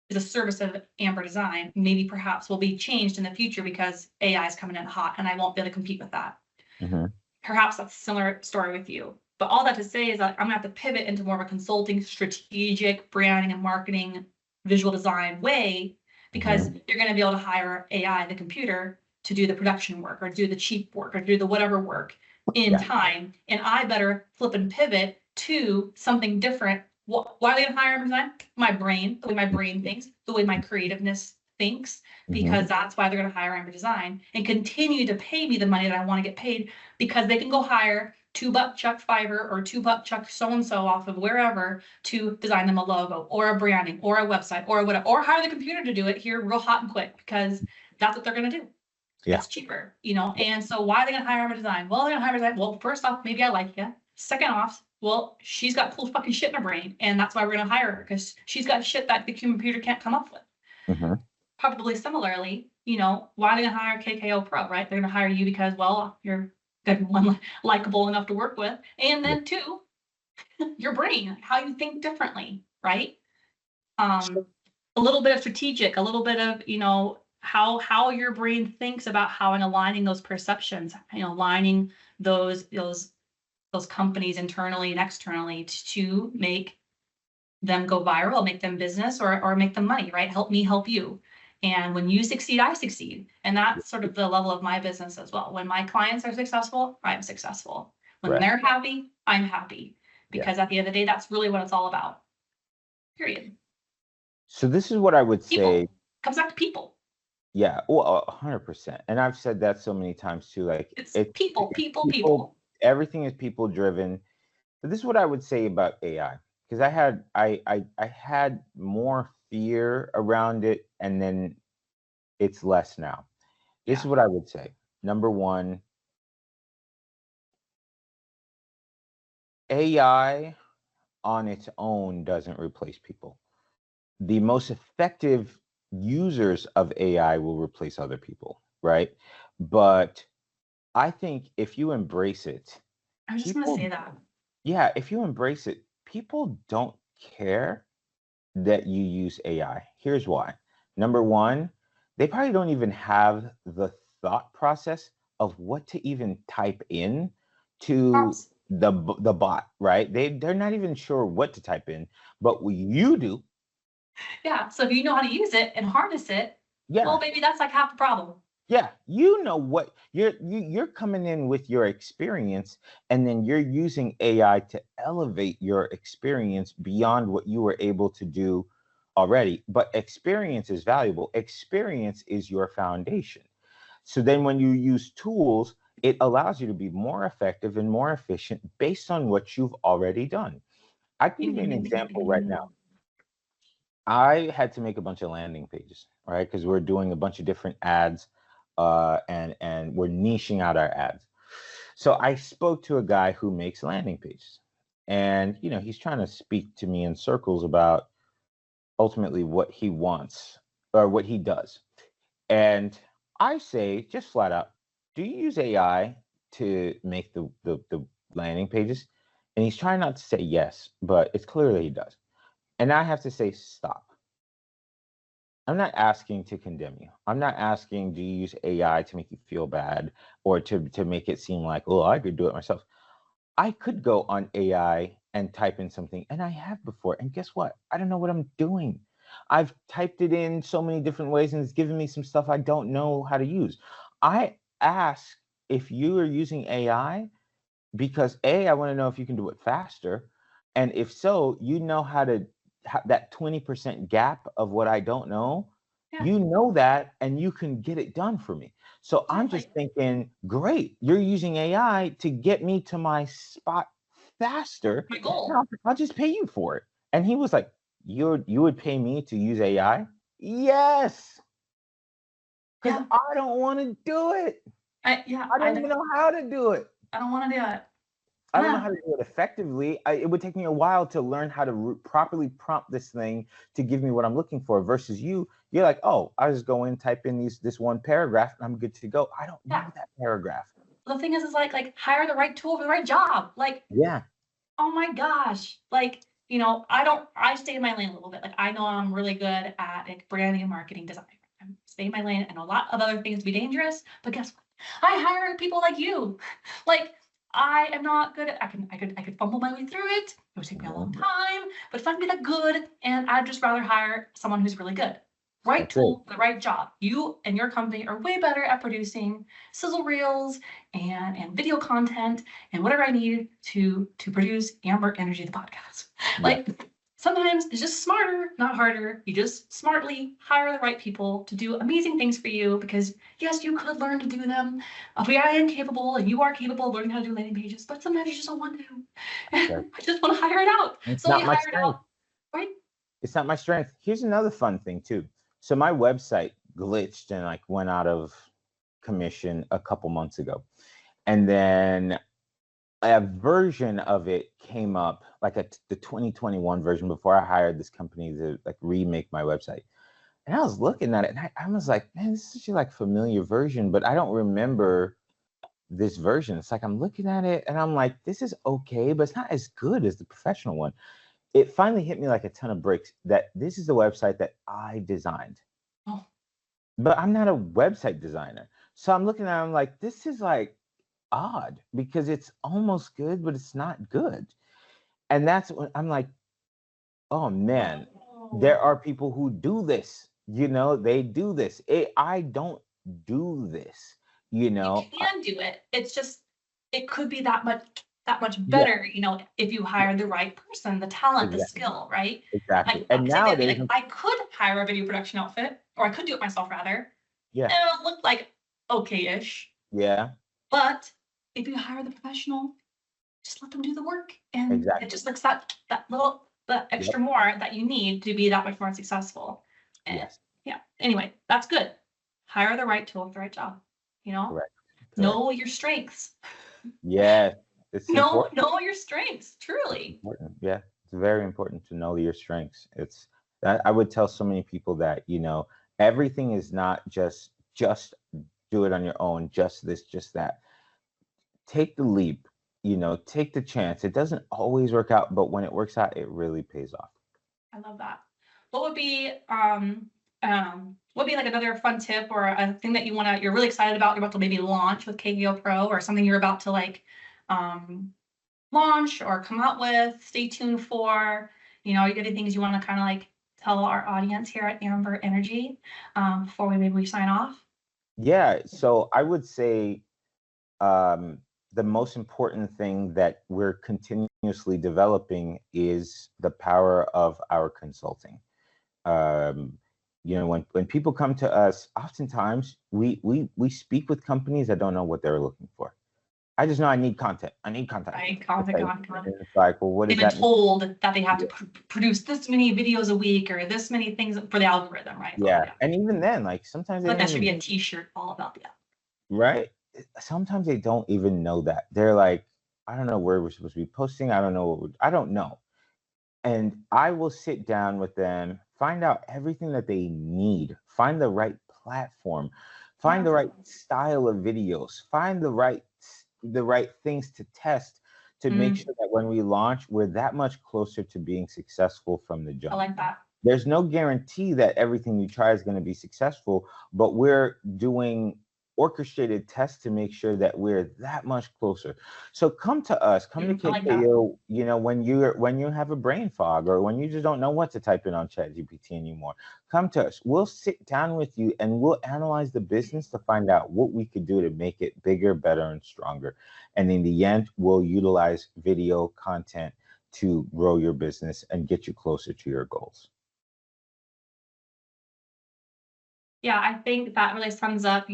is a service of Amber Design, maybe perhaps will be changed in the future because AI is coming in hot and I won't be able to compete with that. Mhm. Perhaps that's a similar story with you. But all that to say is that I'm gonna have to pivot into more of a consulting, strategic branding and marketing, visual design way, because Mhm. you're gonna be able to hire AI, the computer, to do the production work or do the cheap work or do the whatever work in Yeah. time. And I better flip and pivot to something different. Why are they gonna hire Amber Design? My brain, the way my brain thinks, the way my creativeness thinks, because Mhm. that's why they're gonna hire Amber Design and continue to pay me the money that I want to get paid, because they can go hire $2 Chuck Fiverr or $2 Chuck so-and-so off of wherever to design them a logo or a branding or a website or whatever, or hire the computer to do it here real hot and quick because that's what they're going to do. Yeah. It's cheaper, you know? And so why are they going to hire a design? Well, they're going to hire a design. Well, first off, maybe I like you. Second off, well, she's got cool fucking shit in her brain. And that's why we're going to hire her, because she's got shit that the computer can't come up with. Mm-hmm. Probably similarly, you know, why are they going to hire KKO Pro, right? They're going to hire you because, well, you're good, one, likable enough to work with. And then two, your brain, how you think differently, right? A little bit of strategic, a little bit of, you know, how your brain thinks about how and aligning those perceptions, you know, aligning those companies internally and externally to make them go viral, make them business, or make them money, right? Help me help you. And when you succeed, I succeed. And that's sort of the level of my business as well. When my clients are successful, I'm successful. When they're happy, I'm happy. Because at the end of the day, that's really what it's all about. Period. So this is what I would say. Comes back to people. Yeah, well, 100%. And I've said that so many times too. Like it's people. Everything is people driven. But this is what I would say about AI, because I had more fear around it, and then it's less now. This is what I would say. Number one, AI on its own doesn't replace people. The most effective users of AI will replace other people, right? But I think if you embrace it, I was just going to say that. Yeah, if you embrace it, people don't care that you use AI. Here's why. Number one, they probably don't even have the thought process of what to even type in to the bot, right? They're not even sure what to type in, but what you do. Yeah, so if you know how to use it and harness it, well, baby, that's like half the problem. Yeah, you know what you're coming in with your experience, and then you're using AI to elevate your experience beyond what you were able to do already. But experience is valuable. Experience is your foundation. So then when you use tools, it allows you to be more effective and more efficient based on what you've already done. I can give you an example right now. I had to make a bunch of landing pages, right? Because we're doing a bunch of different ads, and we're niching out our ads. So I spoke to a guy who makes landing pages, and you know, he's trying to speak to me in circles about ultimately what he wants or what he does. And I say just flat out, do you use AI to make the landing pages? And he's trying not to say yes, but it's clearly he does. And I have to say, stop. I'm not asking to condemn you. I'm not asking, do you use AI to make you feel bad or to make it seem like, oh, I could do it myself. I could go on AI and type in something, and I have before. And guess what? I don't know what I'm doing. I've typed it in so many different ways, and it's given me some stuff I don't know how to use. I ask if you are using AI because A, I want to know if you can do it faster. And if so, you know how to that 20% gap of what I don't know, you know that, and you can get it done for me. So I'm just thinking, great, you're using AI to get me to my spot faster. My goal. I'll just pay you for it. And he was like, you would pay me to use AI? Yes. Because I don't want to do it. I don't even know how to do it. I don't want to do it. I don't know how to do it effectively. It would take me a while to learn how to properly prompt this thing to give me what I'm looking for. Versus you're like, oh, I just go in, type in this one paragraph, and I'm good to go. I don't know that paragraph. The thing is like hire the right tool for the right job. Like, oh my gosh, like, you know, I stay in my lane a little bit. Like, I know I'm really good at like branding and marketing design. I stay in my lane, and a lot of other things be dangerous. But guess what? I hire people like you. Like, I am not good at, I could fumble my way through it. It would take me a long time, but it's not gonna be that good. And I'd just rather hire someone who's really good. Right tool, the right job. You and your company are way better at producing sizzle reels and video content and whatever I need to produce Amber Energy, the podcast. Like, sometimes it's just smarter, not harder. You just smartly hire the right people to do amazing things for you, because yes, you could learn to do them. We are incapable and you are capable of learning how to do landing pages, but sometimes you just don't want to. Right. I just want to hire it out. It's So not you my hire it strength. out, right? It's not my strength. Here's another fun thing too. So my website glitched and like went out of commission a couple months ago. And then a version of it came up, like the 2021 version, before I hired this company to like remake my website. And I was looking at it and I was like, man, this is such a like familiar version, but I don't remember this version. It's like I'm looking at it and I'm like, this is okay, but it's not as good as the professional one. It finally hit me like a ton of bricks that this is the website that I designed. Oh. But I'm not a website designer. So I'm looking at it, I'm like, this is like odd because it's almost good, but it's not good. And that's when I'm like, oh man, there are people who do this, they do this. I don't do this, You can do it. It's just, it could be that much Yeah, better, if you hire the right person, the talent, the exactly, skill, right? exactly. Like, And say that, nowadays, like, I could hire a video production outfit, or I could do it myself rather. yeah, And it'll look like okay-ish. yeah, But if you hire the professional, just let them do the work, and it exactly. just looks the Yep, extra more that you need to be that much more successful. And yes, yeah, anyway, that's good. Hire the right tool for the right job. correct, correct. Know your strengths. Yes, it's important. Know your strengths, truly. Important. Yeah, it's very important to know your strengths. It's that I would tell so many people that, everything is not just do it on your own, just this, just that. Take the leap, take the chance. It doesn't always work out, but when it works out, it really pays off. I love that. What would be like another fun tip or a thing that you're really excited about, you're about to maybe launch with KKO Pro, or something you're about to like launch or come out with, stay tuned for, you got any things you want to kind of like tell our audience here at Amber Energy before we sign off? Yeah, so I would say the most important thing that we're continuously developing is the power of our consulting. When people come to us, oftentimes we speak with companies that don't know what they're looking for. I just know I need content. I need content. Right, content. And it's like, well, what They've does been that mean? told that they have to produce this many videos a week or this many things for the algorithm, right? Yeah. And even then, like sometimes they But don't that should be even, a t-shirt all about that. right? Sometimes they don't even know that. They're like, I don't know where we're supposed to be posting. I don't know. I don't know. And I will sit down with them, find out everything that they need, find the right platform, find the right style of videos, find the right things to test to make sure that when we launch, we're that much closer to being successful from the jump. I like that. There's no guarantee that everything we try is going to be successful, but we're doing orchestrated tests to make sure that we're that much closer. So come to us, come to KKO, when you have a brain fog or when you just don't know what to type in on ChatGPT anymore. Come to us. We'll sit down with you and we'll analyze the business to find out what we could do to make it bigger, better, and stronger. And in the end, we'll utilize video content to grow your business and get you closer to your goals. Yeah, I think that really sums up,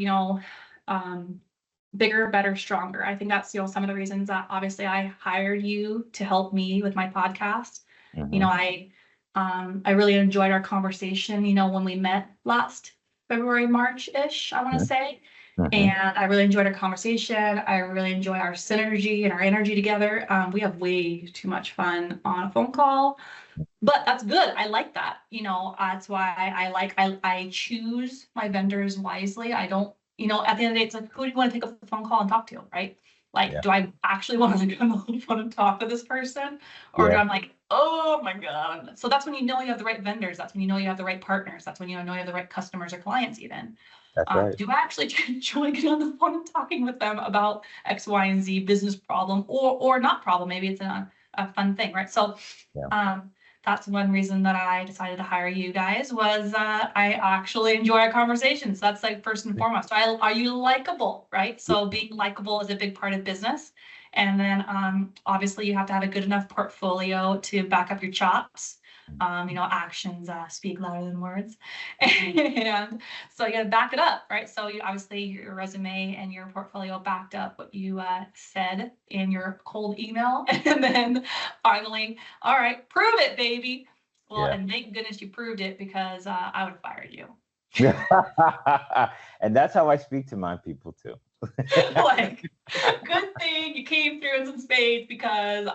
bigger, better, stronger. I think that's, some of the reasons that obviously I hired you to help me with my podcast. I really enjoyed our conversation, when we met last February, March-ish, I want to say. And I really enjoyed our conversation. I really enjoy our synergy and our energy together. We have way too much fun on a phone call. But that's good. I like that. That's why I choose my vendors wisely. I don't, at the end of the day, it's like, who do you want to pick up the phone call and talk to, right? Like, do I actually want to get on the phone and talk to this person? Or do I'm like, oh my God. So that's when you have the right vendors. That's when you have the right partners. That's when you have the right customers or clients even. That's right. Do I actually enjoy getting on the phone and talking with them about X, Y, and Z business problem or not problem? Maybe it's a fun thing, right? So that's one reason that I decided to hire you guys was I actually enjoy our conversations. That's like first and foremost. Are you likable, right? So being likable is a big part of business. And then obviously you have to have a good enough portfolio to back up your chops. Actions speak louder than words. And so you got to back it up, right? So you obviously your resume and your portfolio backed up what you said in your cold email. And then finally, all right, prove it, baby. Well, Yeah. and thank goodness you proved it, because I would have fired you. And that's how I speak to my people too. Like, good thing you came through in some spades, because if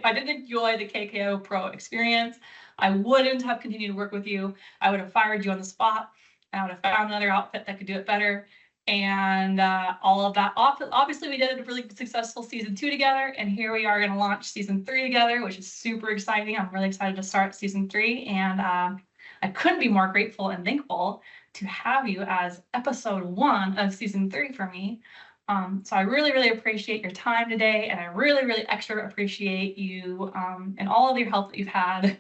I didn't enjoy the KKO Pro experience, I wouldn't have continued to work with you. I would have fired you on the spot. I would have found another outfit that could do it better. And all of that. Obviously, we did a really successful season 2 together, and here we are going to launch season 3 together, which is super exciting. I'm really excited to start season 3, and I couldn't be more grateful and thankful to have you as episode 1 of season 3 for me. So I really, really appreciate your time today, and I really, really extra appreciate you and all of your help that you've had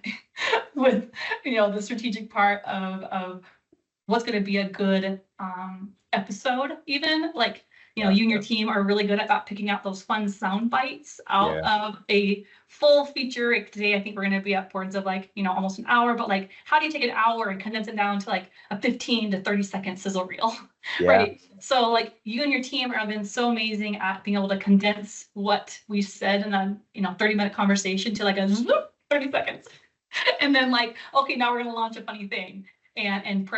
with, the strategic part of what's going to be a good episode. Even like, you and your team are really good at picking out those fun sound bites out of a full feature. Like today, I think we're going to be upwards of almost an hour, but like, how do you take an hour and condense it down to like a 15 to 30 second sizzle reel? Right. So like you and your team have been so amazing at being able to condense what we said in a 30-minute conversation to like a 30 seconds. And then like, okay, now we're going to launch a funny thing, and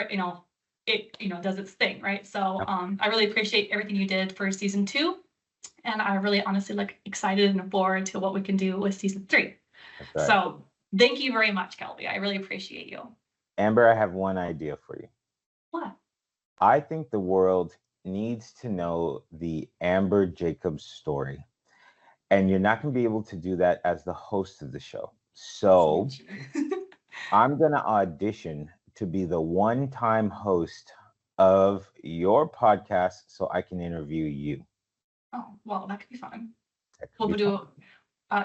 it does its thing, right? So I really appreciate everything you did for season 2, and I really honestly excited and forward to what we can do with season 3. Right. So thank you very much, Kelby. I really appreciate you. Amber, I have one idea for you. What? I think the world needs to know the Amber Jacobs story, and you're not going to be able to do that as the host of the show. So I'm going to audition to be the one-time host of your podcast so I can interview you. Oh, well, that could be fun. We'll do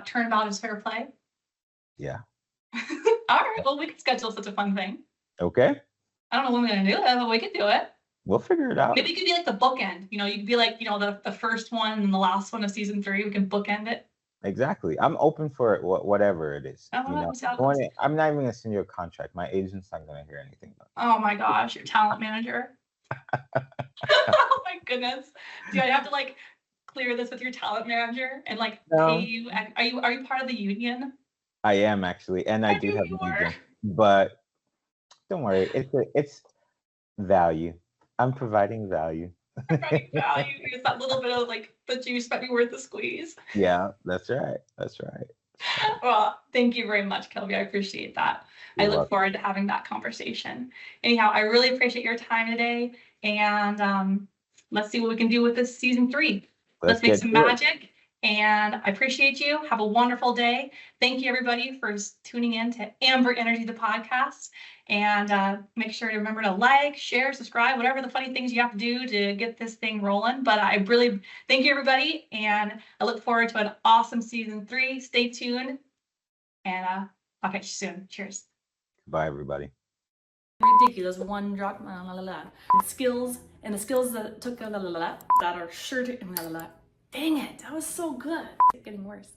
Turnabout is Fair Play. Yeah. All right. Well, we could schedule such a fun thing. Okay. I don't know when we're going to do it, but we could do it. We'll figure it out. Maybe it could be like the bookend. You could be like, the first one and the last one of season 3. We can bookend it. Exactly. I'm open for it, whatever it is. I'm not even going to send you a contract. My agent's not going to hear anything about it. Oh my gosh, your talent manager. Oh my goodness. Do I have to clear this with your talent manager and pay you? Are you part of the union? I am actually, and I do have a union. But don't worry, it's value. I'm providing value. Providing value. It's that little bit of the juice might be worth the squeeze. Yeah, that's right. That's right. Well, thank you very much, Kelby. I appreciate that. I look forward to having that conversation. Anyhow, I really appreciate your time today, and let's see what we can do with this season 3. Let's make some magic. And I appreciate you. Have a wonderful day. Thank you, everybody, for tuning in to Amber Energy, the podcast. And make sure to remember to like, share, subscribe, whatever the funny things you have to do to get this thing rolling. But I really thank you, everybody. And I look forward to an awesome season 3. Stay tuned. And I'll catch you soon. Cheers. Bye, everybody. Ridiculous one drop skills and the skills that took that are sure to dang it, that was so good. It's getting worse.